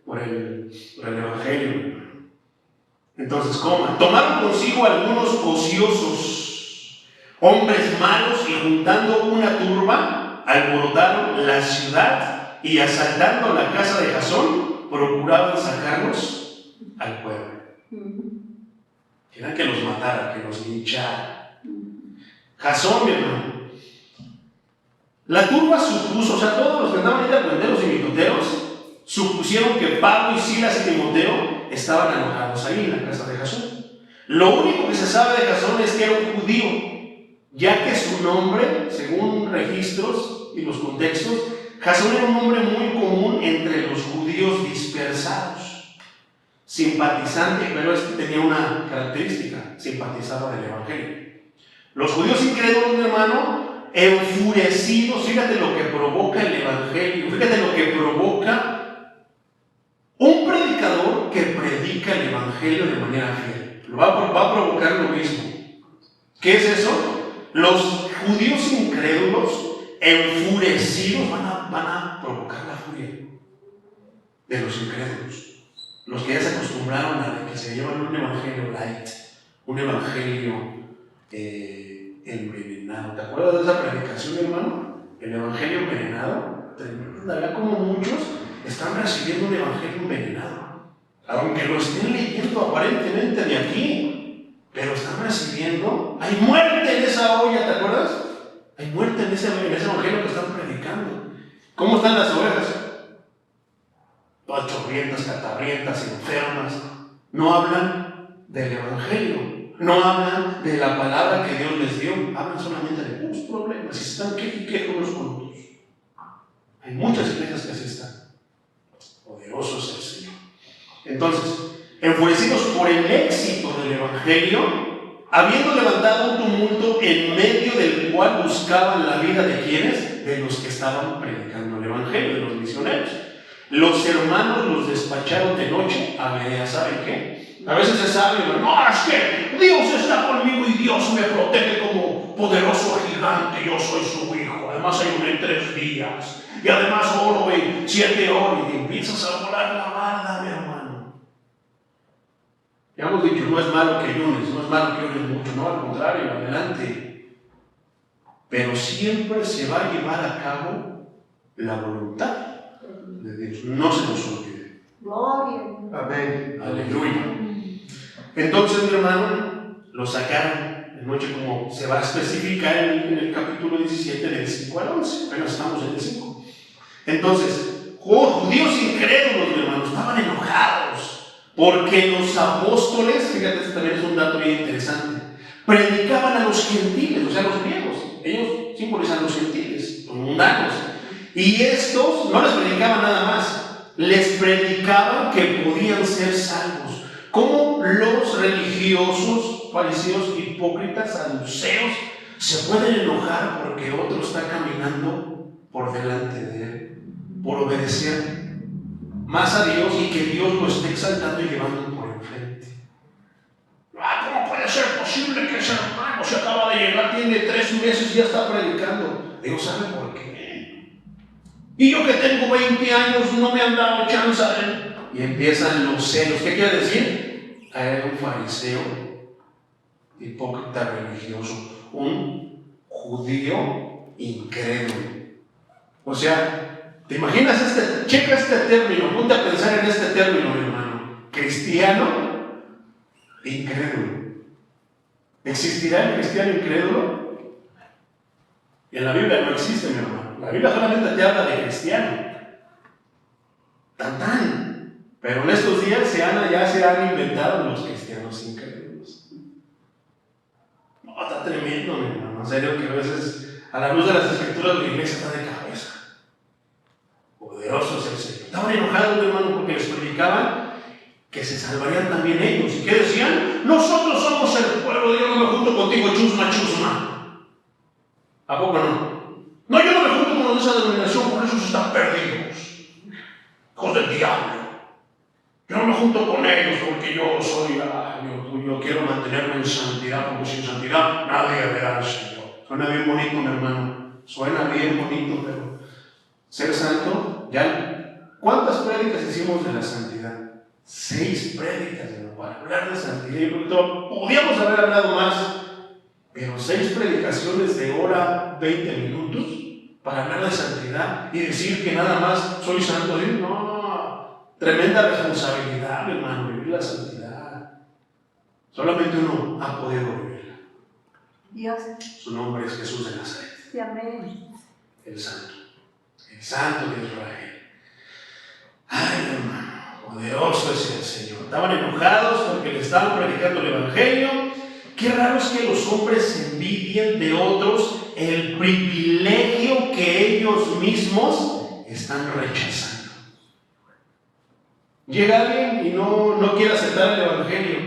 por el Evangelio. Entonces, ¿cómo? Tomaron consigo algunos ociosos, hombres malos, y juntando una turba, alborotaron la ciudad y asaltando la casa de Jasón, procuraban sacarlos al pueblo. Querían que los matara, que los linchara. Jasón, mi hermano. La turba supuso, o sea, todos los que andaban ahí de cuenteros y mitoteros, supusieron que Pablo y Silas y Timoteo estaban alojados ahí en la casa de Jasón. Lo único que se sabe de Jasón es que era un judío, ya que su nombre, según registros y los contextos, Jasón era un nombre muy común entre los judíos dispersados, simpatizante, pero tenía una característica: simpatizaba del Evangelio. Los judíos incrédulos, mi hermano, enfurecidos, fíjate lo que provoca el Evangelio, fíjate lo que provoca un predicador que predica el Evangelio de manera fiel. Va a provocar lo mismo. ¿Qué es eso? Los judíos incrédulos, enfurecidos, van a provocar la furia de los incrédulos. Los que ya se acostumbraron a que se llevan un evangelio light, un evangelio envenenado. ¿Te acuerdas de esa predicación, hermano? El evangelio envenenado. Tremenda, como muchos están recibiendo un evangelio envenenado, aunque lo estén leyendo aparentemente de aquí, pero están recibiendo. Hay muerte en esa olla, ¿te acuerdas? Hay muerte en ese evangelio que están predicando. ¿Cómo están las ovejas? Todas chorrientas, catarrientas, enfermas. No hablan del evangelio, no hablan de la palabra que Dios les dio, hablan solamente de sus problemas y están quejos unos con otros. Hay muchas iglesias que así están. Poderoso es el Señor. Entonces, enfurecidos por el éxito del Evangelio, habiendo levantado un tumulto en medio del cual buscaban la vida de quienes, de los que estaban predicando el Evangelio, de los misioneros. Los hermanos los despacharon de noche a Berea. ¿Saben qué? A veces es sabio, no, es que Dios está conmigo y Dios me protege como poderoso gigante, yo soy su hijo, además ayuné 3 días, y además oro 7 horas, y empiezas a volar la barda, mi hermano. Ya hemos dicho, no es malo que ayunes, no es malo que ores mucho, no, al contrario, adelante. Pero siempre se va a llevar a cabo la voluntad de Dios, no se nos olvide. Gloria. Amén, aleluya. Entonces, mi hermano, lo sacaron de noche, como se va a especificar en el capítulo 17, del 5 al 11. Bueno, estamos en el 5. Entonces, judíos incrédulos, mi hermano, estaban enojados porque los apóstoles, fíjate, este también es un dato bien interesante, predicaban a los gentiles, o sea, a los griegos. Ellos simbolizan a los gentiles, los mundanos. Y estos no les predicaban nada más, les predicaban que podían ser salvos. Como los religiosos, fariseos, hipócritas, saduceos, se pueden enojar porque otro está caminando por delante de él, por obedecer más a Dios y que Dios lo esté exaltando y llevando por enfrente. ¿Cómo puede ser posible que ese hermano se acaba de llegar, tiene 3 meses y ya está predicando? Dios sabe por qué. Y yo que tengo 20 años no me han dado chance de... Y empiezan los celos. ¿Qué quiere decir? Era un fariseo, hipócrita religioso, un judío incrédulo. O sea, ¿te imaginas checa este término, ponte a pensar en este término, mi hermano? Cristiano incrédulo. ¿Existirá el cristiano incrédulo? En la Biblia no existe, mi hermano. La Biblia solamente te habla de cristiano. Tan. Pero en estos días ya se han inventado los cristianos incrédulos. No, está tremendo, mi hermano. En serio que a veces, a la luz de las escrituras, la iglesia está de cabeza. Poderoso es el Señor. Estaban enojados, mi hermano, porque les predicaban que se salvarían también ellos. ¿Y qué decían? Nosotros somos el pueblo, yo no me junto contigo, chusma. ¿A poco no? No, yo no me junto con los de esa denominación, por eso están perdidos. Hijos del diablo. Yo no me junto con ellos porque yo soy, yo quiero mantenerme en santidad, porque sin santidad nadie verá al Señor. Suena bien bonito, mi hermano. Suena bien bonito, pero ser santo, ya. ¿Cuántas prédicas hicimos de la santidad? 6 prédicas, para hablar de santidad. Podríamos haber hablado más, pero 6 predicaciones de hora, 20 minutos, para hablar de santidad y decir que nada más soy santo. No. Tremenda responsabilidad, hermano, vivir la santidad. Solamente uno ha podido vivirla. Dios. Su nombre es Jesús de Nazaret. Sí, amén. El Santo de Israel. Ay, hermano, poderoso es el Señor. Estaban enojados porque le estaban predicando el Evangelio. Qué raro es que los hombres envidien de otros el privilegio que ellos mismos están rechazando. Llega alguien y no quiere aceptar el Evangelio.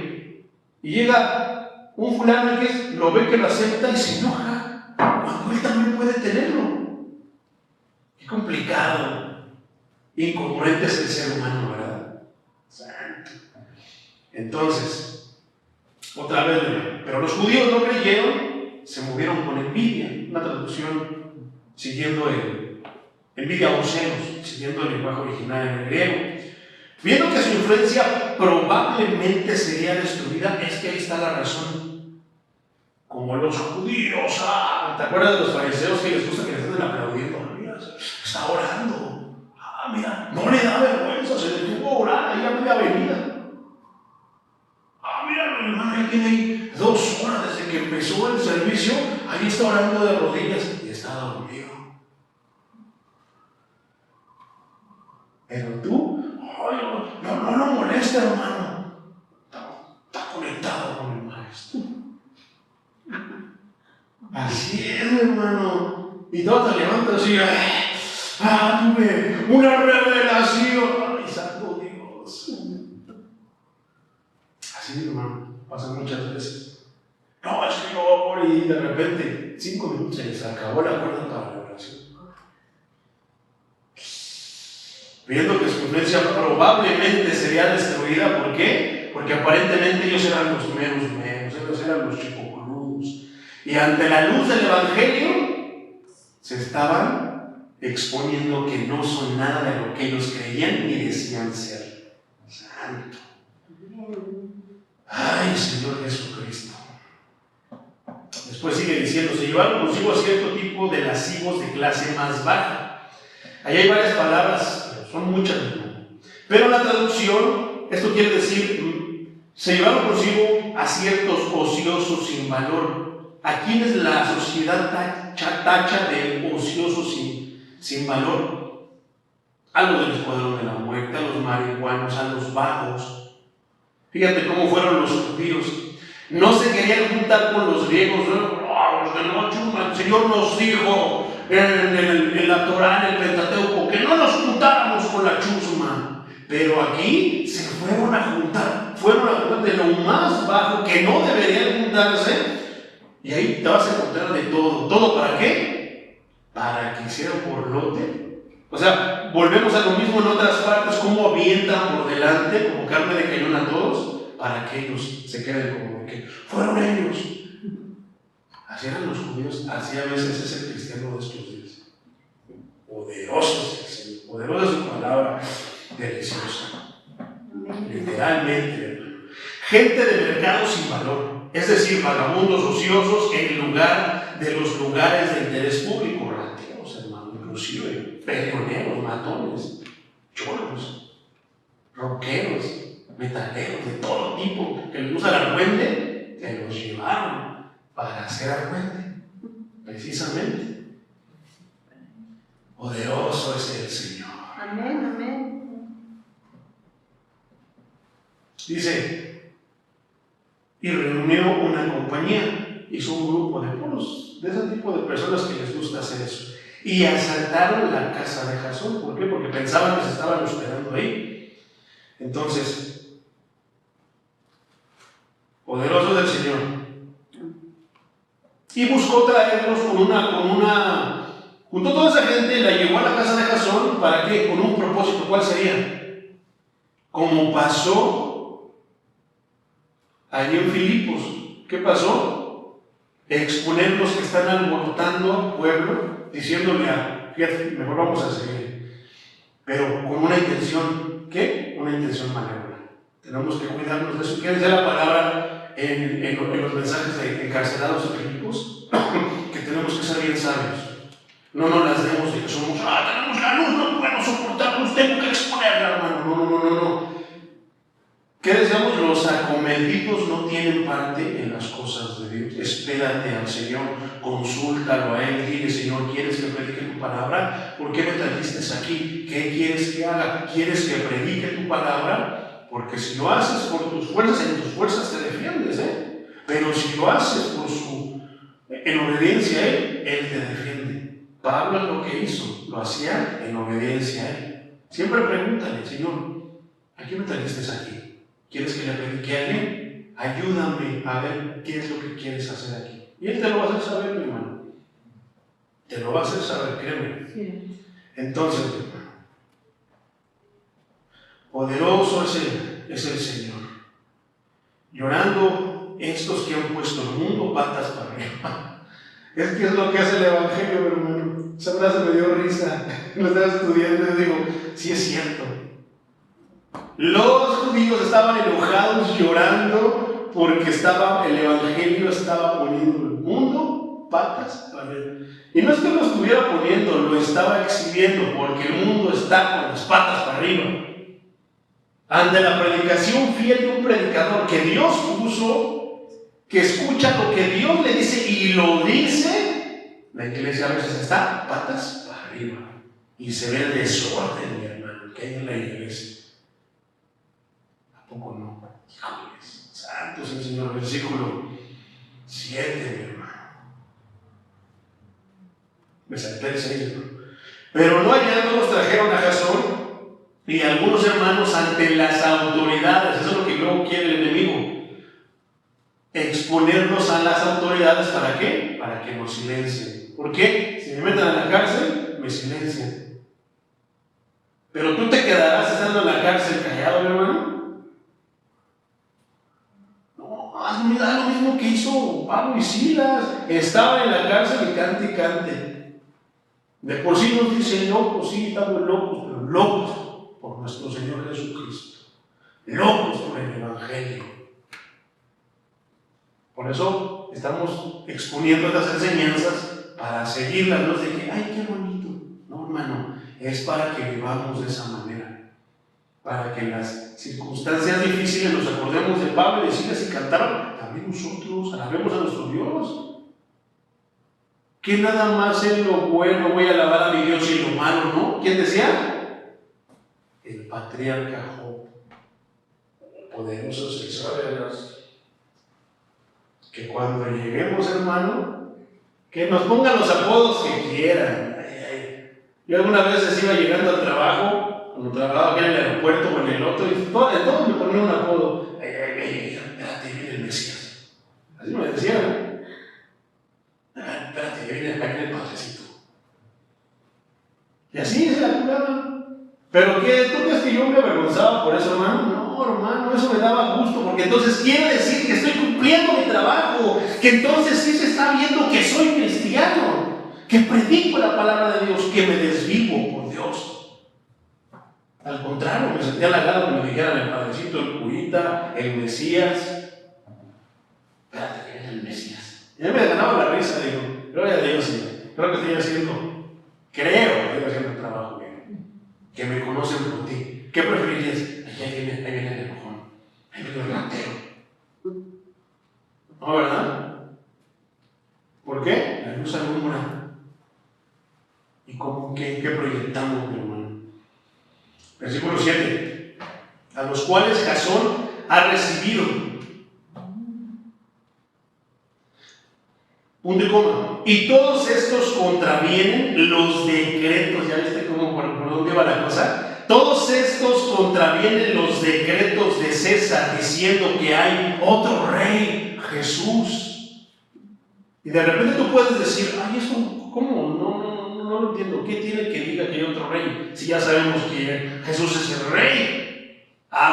Y llega un fulano que lo ve que lo acepta y se enoja, cuando él también puede tenerlo. Qué complicado. Incongruente es el ser humano, ¿verdad? Santo. Entonces, otra vez, pero los judíos no creyeron, se movieron con envidia. Una traducción siguiendo envidia o celos, siguiendo el lenguaje original en el griego. Viendo que su influencia probablemente sería destruida, es que ahí está la razón. Como los judíos, ¿te acuerdas de los fariseos que les gusta que les estén aplaudiendo? Mira, está orando. Mira, no le da vergüenza, se detuvo a orar ahí a media avenida. Mira, mi hermano, ya tiene ahí 2 horas desde que empezó el servicio, ahí está orando de rodillas y está dormido. Pero tú, no lo molesta, hermano. Está conectado con el maestro. Así es, hermano. Y todo te levantas así, tuve una revelación. Ay, santo Dios. Así, mi hermano, pasa muchas veces. No, es que yo oro y de repente, 5 minutos se les acabó la cuerda para la oración. Viendo que su influencia probablemente sería destruida. ¿Por qué? Porque aparentemente ellos eran los meros, ellos eran los chipocludos. Y ante la luz del Evangelio, se estaban exponiendo que no son nada de lo que ellos creían ni decían ser. Santo. Ay, Señor Jesucristo. Después sigue diciendo, se llevaron consigo a cierto tipo de lascivos de clase más baja. Ahí hay varias palabras, son muchas, pero en la traducción, esto quiere decir, se llevaron consigo a ciertos ociosos sin valor, a quienes la sociedad tacha de ociosos sin valor, a los del escuadrón de la muerte, a los marihuanos, a los vagos. Fíjate cómo fueron los judíos. No se querían juntar con los griegos, ¿no? El Señor nos dijo en la Torá, en el Pentateuco, que no nos juntáramos con la chusma. Pero aquí se fueron a juntar de lo más bajo que no deberían juntarse. Y ahí te vas a encontrar de todo. ¿Todo para qué? Para que hicieran borlote. O sea, volvemos a lo mismo en otras partes, cómo avientan por delante, como carne de cañón a todos, para que ellos se queden como que fueron ellos. Así eran los judíos, así a veces es el cristiano de estos días. Poderoso es el Señor, poderosa es su palabra, deliciosa. Literalmente. Gente de mercado sin valor, es decir, vagabundos ociosos en lugar de los lugares de interés público, rateros, hermano, inclusive peleoneros, matones, cholos, rockeros, metaleros, de todo tipo, que les gusta el argüente, que los llevaron para hacer argüente, precisamente. Poderoso es el Señor. Amén, amén. Dice, y reunió una compañía, hizo un grupo de puros, de ese tipo de personas que les gusta hacer eso, y asaltaron la casa de Jasón. ¿Por qué? Porque pensaban que se estaban hospedando ahí. Entonces, poderoso del Señor. Y buscó traerlos juntó toda esa gente, la llevó a la casa de Jasón. ¿Para qué? Con un propósito. ¿Cuál sería? Como pasó allí en Filipos. ¿Qué pasó? Exponer los que están alborotando al pueblo, diciéndole fíjate, mejor vamos a seguir. Pero con una intención, ¿qué? Una intención malévola. Tenemos que cuidarnos de eso. ¿Qué dice la palabra en los mensajes de encarcelados de Filipos? Que tenemos que ser bien sabios. No nos las demos de que somos, tenemos la luz, no podemos soportarnos, tengo que exponerla, hermano. No. ¿Qué decíamos? Los acometidos no tienen parte en las cosas de Dios. Espérate al Señor, consúltalo a Él, dile, Señor, ¿quieres que predique tu palabra? ¿Por qué me trajiste aquí? ¿Qué quieres que haga? ¿Quieres que predique tu palabra? Porque si lo haces por tus fuerzas, en tus fuerzas te defiendes, pero si lo haces en obediencia a Él, Él te defiende. Pablo es lo que hizo, lo hacía en obediencia a Él. Siempre pregúntale, Señor, ¿a qué me trajiste aquí? ¿Quieres que le predique a alguien? Ayúdame a ver qué es lo que quieres hacer aquí. Y Él te lo va a hacer saber, mi hermano. Te lo va a hacer saber, créeme. Sí. Entonces, mi hermano, poderoso es el Señor. Llorando estos que han puesto el mundo patas para arriba. Es que es lo que hace el Evangelio, mi hermano. Esa frase me dio risa. Lo estaba estudiando y digo, sí es cierto. Los judíos estaban enojados, llorando, porque el Evangelio estaba poniendo el mundo patas para arriba. Y no es que lo estuviera poniendo, lo estaba exhibiendo, porque el mundo está con las patas para arriba. Ante la predicación fiel de un predicador que Dios puso, que escucha lo que Dios le dice y lo dice, la iglesia a veces está patas para arriba. Y se ve el desorden, mi hermano, que hay en la iglesia. ¿A poco no? Híjoles, santo es el Señor. Versículo 7, mi hermano. Me salté el 6, hermano. Pero no hallándolos trajeron a Jasón y algunos hermanos ante las autoridades. Eso es lo que luego quiere el enemigo. Exponernos a las autoridades, ¿para qué? Para que nos silencien. ¿Por qué? Si me meten a la cárcel, me silencian. Pero tú te quedarás estando en la cárcel callado, mi hermano. No, haz lo mismo que hizo Pablo y Silas. Estaban en la cárcel y cante y cante. De por sí nos dicen locos, sí, estamos locos, pero locos por nuestro Señor Jesucristo. Locos por el Evangelio. Por eso estamos exponiendo estas enseñanzas para seguirlas, no es de que, ay, qué bonito. No, hermano, es para que vivamos de esa manera. Para que en las circunstancias difíciles nos acordemos de Pablo y de Silas y cantaron, también nosotros alabemos a nuestro Dios. Que nada más en lo bueno voy a alabar a mi Dios y en lo malo, ¿no? ¿Quién decía? El patriarca Job. Poderoso es el Señor. Que cuando lleguemos, hermano, que nos pongan los apodos que quieran. Yo algunas veces iba llegando al trabajo, cuando trabajaba aquí en el aeropuerto o en el otro, y todos me ponían un apodo. Espérate, viene el Mesías. Así me decían. Espérate, viene el padrecito. Y así se la curaban. ¿Pero qué? ¿Tú crees que yo me avergonzaba por eso, hermano? No, hermano, eso me daba gusto, porque entonces quiere decir que estoy cumpliendo mi trabajo, que entonces sí se está viendo que soy cristiano, que predico la palabra de Dios, que me desvivo por Dios. Al contrario, me sentía halagado que me dijeran el padrecito, el curita, el Mesías. Espérate, que viene el Mesías. Y a mí me ganaba la risa, digo, gloria a Dios, Señor. Creo que estoy haciendo el trabajo bien. Que me conocen por ti. ¿Qué preferirías? Ahí viene el enojón. Ahí viene el ratero. ¿No, verdad? ¿Por qué? La luz alumbra. ¿Y cómo qué proyectamos, mi hermano? Versículo 7. A los cuales Jasón ha recibido. Punto y coma. Y todos estos contravienen los decretos. ¿Ya viste cómo por dónde va la cosa? Todos estos contravienen los decretos de César, diciendo que hay otro rey, Jesús. Y de repente tú puedes decir, ay, eso, ¿cómo? No lo entiendo. ¿Qué tiene que diga que hay otro rey? Si ya sabemos que Jesús es el rey.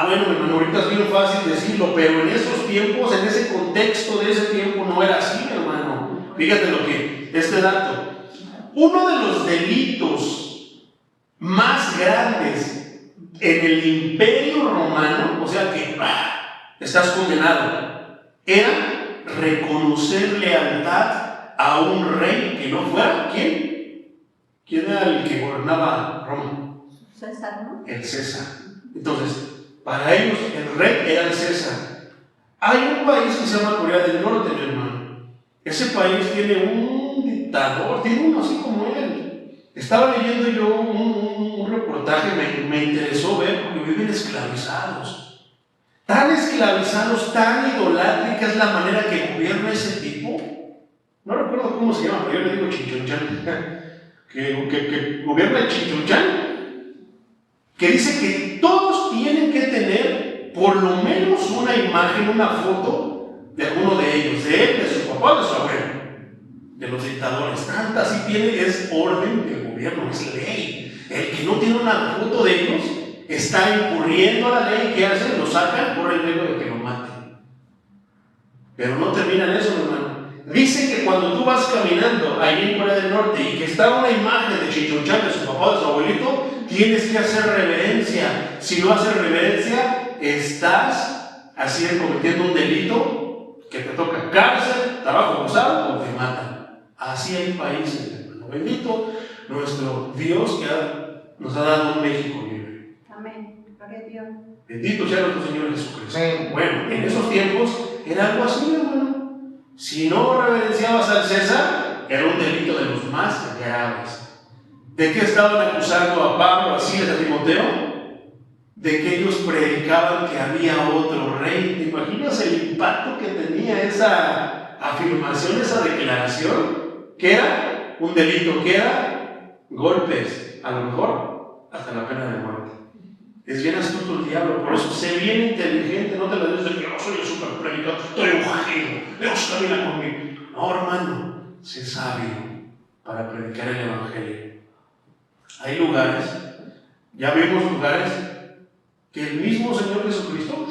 Bueno, mi hermano, ahorita es bien fácil decirlo, pero en esos tiempos, en ese contexto de ese tiempo, no era así, mi hermano. Fíjate lo que, este dato. Uno de los delitos más grandes en el Imperio Romano, o sea que estás condenado, era reconocer lealtad a un rey que no fuera, ¿quién? ¿Quién era el que gobernaba Roma? César, ¿no? El César. Entonces, para ellos el rey era el César. Hay un país que se llama Corea del Norte, mi hermano. Ese país tiene un dictador, tiene uno así como él. Estaba leyendo yo un reportaje, me interesó ver, porque viven esclavizados. Tan esclavizados, tan idolátrica es la manera que gobierna ese tipo. No recuerdo cómo se llama, pero yo le digo Chinchonchán. Que gobierna el Chinchonchán. Que dice que todos tienen que tener por lo menos una imagen, una foto de alguno de ellos, de él, de su papá, de su abuelo. De los dictadores, tanta así tiene, es orden del gobierno, es ley. El que no tiene una foto de ellos está incurriendo a la ley. ¿Qué hacen? Lo sacan por el riesgo de que lo maten. Pero no terminan eso, hermano. Dice que cuando tú vas caminando ahí en Corea del Norte y que está una imagen de Chinchonchán, de su papá, de su abuelito, tienes que hacer reverencia. Si no haces reverencia, estás cometiendo un delito que te toca cárcel, trabajo forzado o te matan. Así hay países, hermano. Bendito nuestro Dios que nos ha dado un México libre. Amén. Gloria a Dios. Bendito sea nuestro Señor Jesucristo. Sí. Bueno, en esos tiempos era algo así, hermano. Si no reverenciabas al César, era un delito de los más graves. ¿De qué estaban acusando a Pablo, a Silas, a Timoteo? De que ellos predicaban que había otro rey. ¿Te imaginas el impacto que tenía esa afirmación, esa declaración? ¿Qué era? Un delito. ¿Qué era? Golpes, a lo mejor, hasta la pena de muerte. Es bien astuto el diablo, por eso sé bien inteligente, no te lo dices de que yo soy el super predicador, estoy ungido, Dios camina conmigo. No, hermano, sé sabio para predicar el evangelio. Hay lugares, ya vimos lugares que el mismo Señor Jesucristo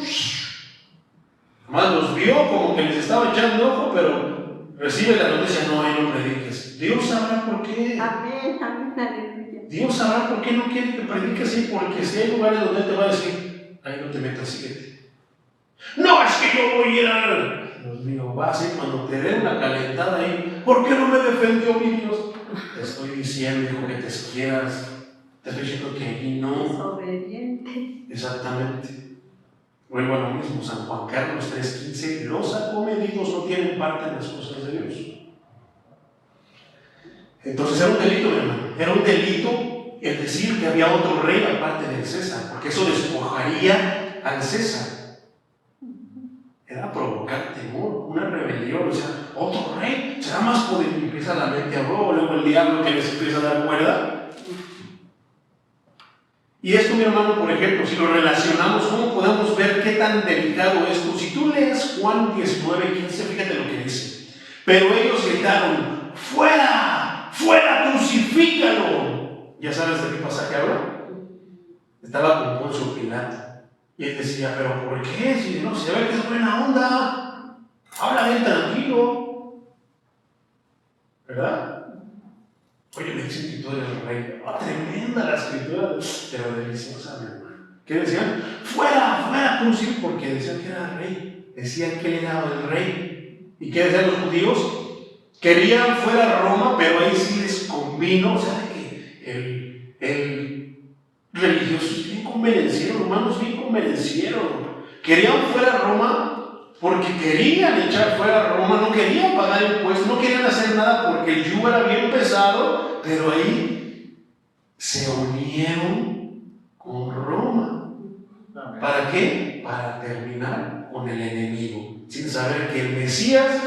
más los vio como que les estaba echando ojo, pero recibe la noticia, no prediques. Dios sabrá por qué. Amén, amén, aleluya. Dios sabrá por qué no quiere que prediques así, porque si hay lugares donde Él te va a decir, ahí no te metas, síguete. No, es que yo voy a ir a... Dios mío, va así cuando te den una calentada ahí, ¿por qué no me defendió mi Dios? Te estoy diciendo, hijo, que te quieras. Te estoy diciendo que aquí no. Desobediente. Exactamente. Vuelvo a lo mismo, San Juan Carlos 3:15, los acomedidos no tienen parte en las cosas de Dios. Entonces era un delito, mi hermano, era un delito el decir que había otro rey aparte del César, porque eso despojaría al César. Era provocar temor, una rebelión, o sea, otro rey, será más poderoso, y empieza la mente a luego el diablo que les empieza a dar cuerda. Y esto, mi hermano, por ejemplo, si lo relacionamos, ¿cómo podemos ver qué tan delicado es esto? Si tú lees Juan 19:15, fíjate lo que dice. Pero ellos gritaron, ¡fuera! ¡Fuera! ¡Crucifícalo! ¿Ya sabes de qué pasaje habla? Estaba con Poncio Pilato. Y él decía, ¿pero por qué? Si no, se ve que es buena onda. Habla bien tranquilo. ¿Verdad? Oye, me dicen que tú eres el rey. Oh, tremenda la escritura, pero deliciosa, mi hermano. ¿Qué decían? ¡Fuera! ¡Fuera! Crucifícalo, porque decían que era el rey. Decían que él era el rey. ¿Y qué decían los judíos? Querían fuera Roma, pero ahí sí les convino, o sea, que el religioso bien convencieron, hermanos, bien convencieron. Querían fuera Roma porque querían echar fuera Roma, no querían pagar impuestos, no querían hacer nada porque el yugo era bien pesado, pero ahí se unieron con Roma. ¿Para qué? Para terminar con el enemigo, sin saber que el Mesías,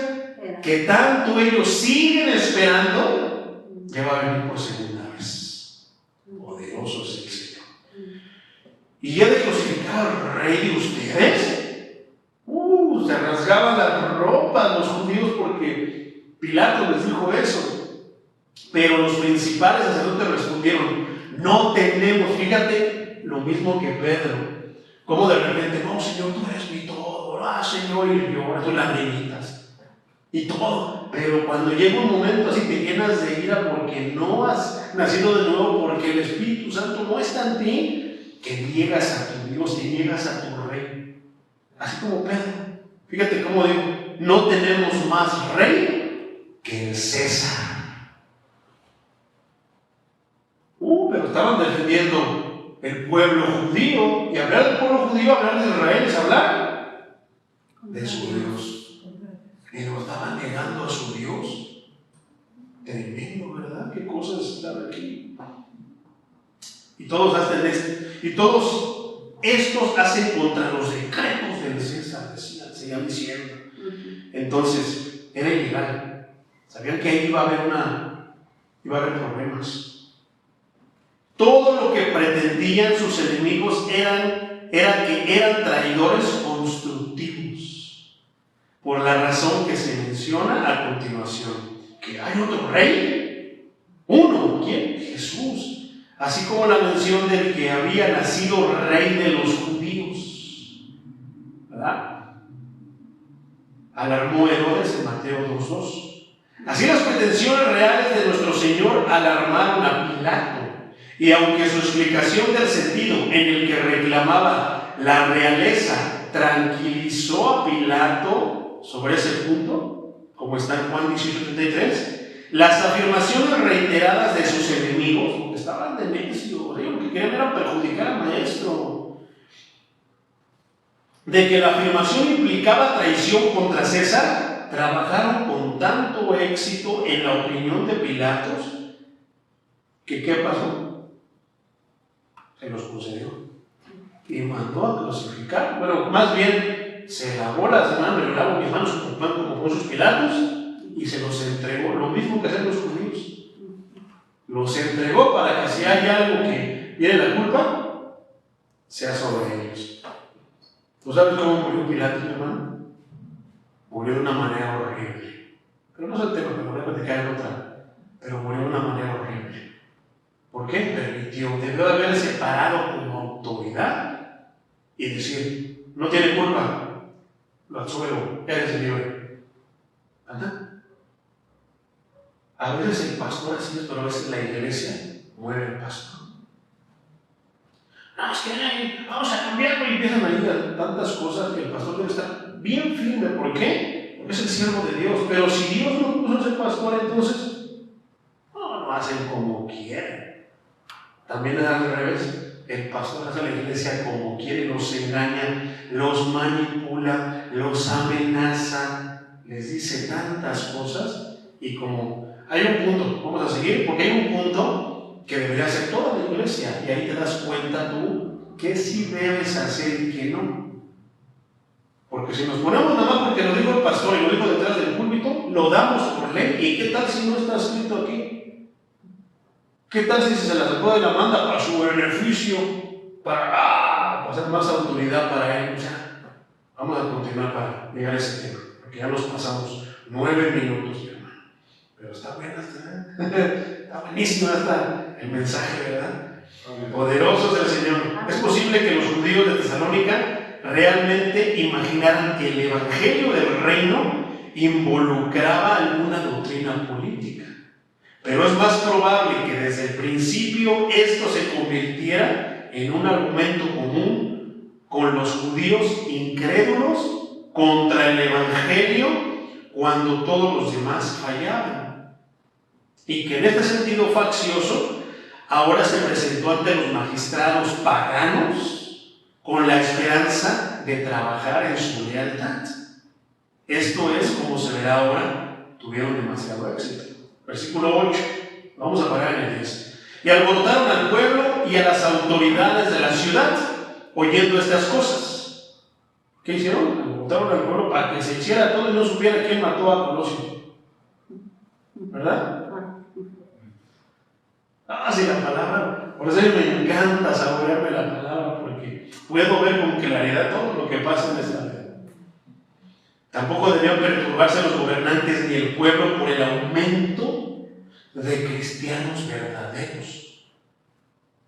que tanto ellos siguen esperando, ya va a venir por segunda vez. Poderoso es el Señor. Y ya de crucificar al rey de ustedes, se rasgaban las ropas los judíos porque Pilato les dijo eso. Pero los principales sacerdotes respondieron, no tenemos, fíjate, lo mismo que Pedro. Como de repente, no, Señor, tú eres mi todo, Señor, y lloras, tú lagrimitas y todo. Pero cuando llega un momento así te llenas de ira porque no has nacido de nuevo, porque el Espíritu Santo no está en ti, que niegas a tu Dios, que niegas a tu Rey. Así como Pedro. Fíjate cómo digo, no tenemos más rey que el César. Pero estaban defendiendo el pueblo judío, y hablar del pueblo judío, hablar de Israel es hablar de su Dios. Y lo estaban negando a su Dios. Tremendo, ¿verdad? ¿Qué cosas están aquí? Y todos hacen esto. Y todos estos hacen contra los decretos del César, seguían diciendo. Entonces, era ilegal. Sabían que ahí iba a haber problemas. Todo lo que pretendían sus enemigos era que eran traidores constructivos, por la razón que se menciona a continuación, que hay otro rey, uno, ¿quién? Jesús, así como la mención del que había nacido rey de los judíos, ¿verdad? Alarmó Herodes en Mateo 2:2. Así las pretensiones reales de nuestro Señor alarmaron a Pilato. Y aunque su explicación del sentido en el que reclamaba la realeza tranquilizó a Pilato sobre ese punto, como está en Juan 18:33, las afirmaciones reiteradas de sus enemigos, porque estaban de necios, lo que querían era perjudicar al maestro, de que la afirmación implicaba traición contra César, trabajaron con tanto éxito en la opinión de Pilatos, que ¿qué pasó? Se los concedió y mandó a crucificar. Bueno, más bien se lavó las manos, le lavó mis manos como con sus Pilatos y se los entregó, lo mismo que hacen los judíos. Los entregó para que si hay algo que viene la culpa, sea sobre ellos. ¿Tú sabes cómo murió Pilato, mi hermano? Murió de una manera horrible. Pero no es el tema, te lo voy a platicar en otra. Pero murió de una manera horrible. ¿Por qué? Permitió, debió de haber separado como autoridad y decir, no tiene culpa, lo absuelvo, eres libre. ¿Anda? A veces el pastor así es, pero a veces la iglesia muere el pastor. No, es que vamos a cambiarlo y empiezan a ir tantas cosas que el pastor debe estar bien firme. ¿Por qué? Porque es el siervo de Dios. Pero si Dios no puso a ser pastor, entonces no lo hacen como quieren. También es al revés. El pastor hace a la iglesia como quiere, los engaña, los manipula, los amenaza, les dice tantas cosas y como hay un punto, vamos a seguir, porque hay un punto que debería hacer toda la iglesia y ahí te das cuenta tú que sí debes hacer y que no. Porque si nos ponemos nada más porque lo dijo el pastor y lo dijo detrás del púlpito, lo damos por ley. ¿Y qué tal si no está escrito aquí? ¿Qué tal si se la sacó de la manga para su beneficio? Para hacer más autoridad para él. O sea, vamos a continuar para llegar a ese tema, porque ya nos pasamos 9 minutos, mi hermano. Pero está buena, está buenísima el mensaje, ¿verdad? Poderoso es el Señor. Es posible que los judíos de Tesalónica realmente imaginaran que el evangelio del reino involucraba alguna doctrina política. Pero es más probable que desde el principio esto se convirtiera en un argumento común con los judíos incrédulos contra el evangelio cuando todos los demás fallaban. Y que en este sentido faccioso ahora se presentó ante los magistrados paganos con la esperanza de trabajar en su lealtad. Esto es, como se verá ahora, tuvieron demasiado éxito. Versículo 8, vamos a parar en el 10. Y alborotaron al pueblo y a las autoridades de la ciudad, oyendo estas cosas. ¿Qué hicieron? Alborotaron al pueblo para que se hiciera todo y no supiera quién mató a Colosio. ¿Verdad? Sí, la palabra. Por eso a mí me encanta saborearme la palabra, porque puedo ver con claridad todo lo que pasa en esta vida. Tampoco debían perturbarse los gobernantes ni el pueblo por el aumento de cristianos verdaderos.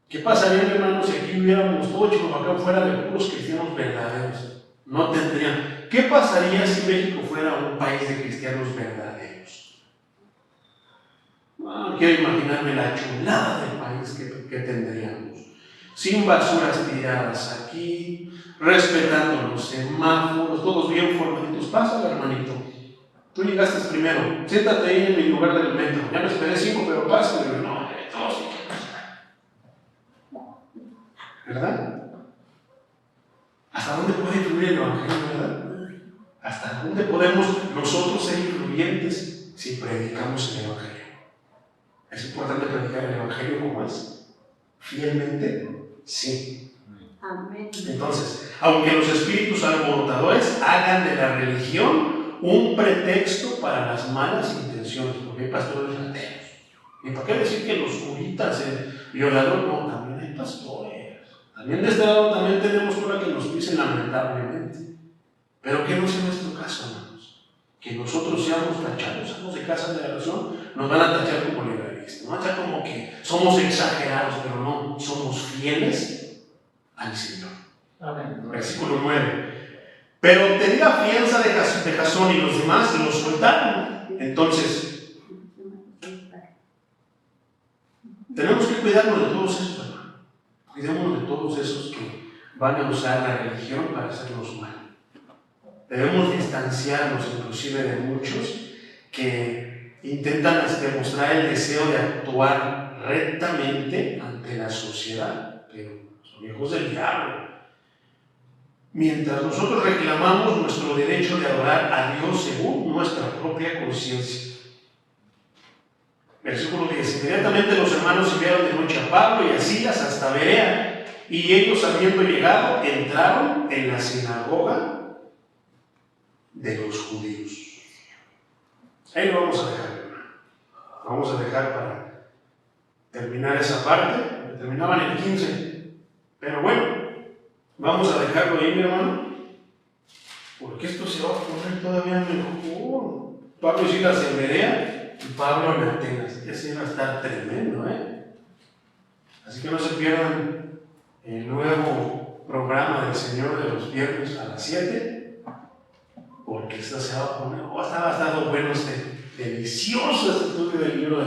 ¿Qué pasaría, hermanos, si aquí hubiéramos todo Chihuahua fuera de puros cristianos verdaderos? No tendrían. ¿Qué pasaría si México fuera un país de cristianos verdaderos? Quiero imaginarme la chulada del país que tendríamos. Sin basuras tiradas aquí, respetando los semáforos, todos bien formaditos. Pásale, hermanito. Tú llegaste primero. Siéntate ahí en mi lugar del metro. Ya me esperé 5, pero pásale. No, todos. ¿Verdad? ¿Hasta dónde puede influir el evangelio, verdad? ¿Hasta dónde podemos nosotros ser influyentes si predicamos el evangelio? Es importante predicar el evangelio como es. Fielmente, sí. Amén. Entonces, aunque los espíritus alborotadores hagan de la religión un pretexto para las malas intenciones, porque hay pastores ateos. ¿Y para qué decir que los curitas, violadores? No, también hay pastores. También de este lado también tenemos una que nos pisen lamentablemente. Pero que no sea nuestro caso, hermanos. Que nosotros seamos tachados, seamos de casa de oración, nos van a tachar como legalistas, nos van a tachar como que somos exagerados, pero no, somos fieles al Señor. Amén. Versículo 9. Pero tenía fianza de Jasón y los demás los soltaron. Entonces, tenemos que cuidarnos de todos esos, hermano. Cuidémonos de todos esos que van a usar la religión para hacernos mal. Debemos distanciarnos inclusive de muchos que intentan demostrar el deseo de actuar rectamente ante la sociedad, pero son hijos del diablo. Mientras nosotros reclamamos nuestro derecho de adorar a Dios según nuestra propia conciencia. Versículo 10. Inmediatamente los hermanos enviaron de noche a Pablo y a Silas hasta Berea, y ellos, habiendo llegado, entraron en la sinagoga de los judíos. Ahí lo vamos a dejar, hermano. Vamos a dejar para terminar esa parte, porque terminaban el 15. Pero bueno, vamos a dejarlo ahí, mi hermano, porque esto se va a poner todavía mejor. Pablo y Silas en Berea y Pablo en Atenas. Ese va a estar tremendo, ¿eh? Así que no se pierdan el nuevo programa del Señor de los viernes a las 7, porque esto se va a poner, va a estar bueno delicioso este estudio del libro de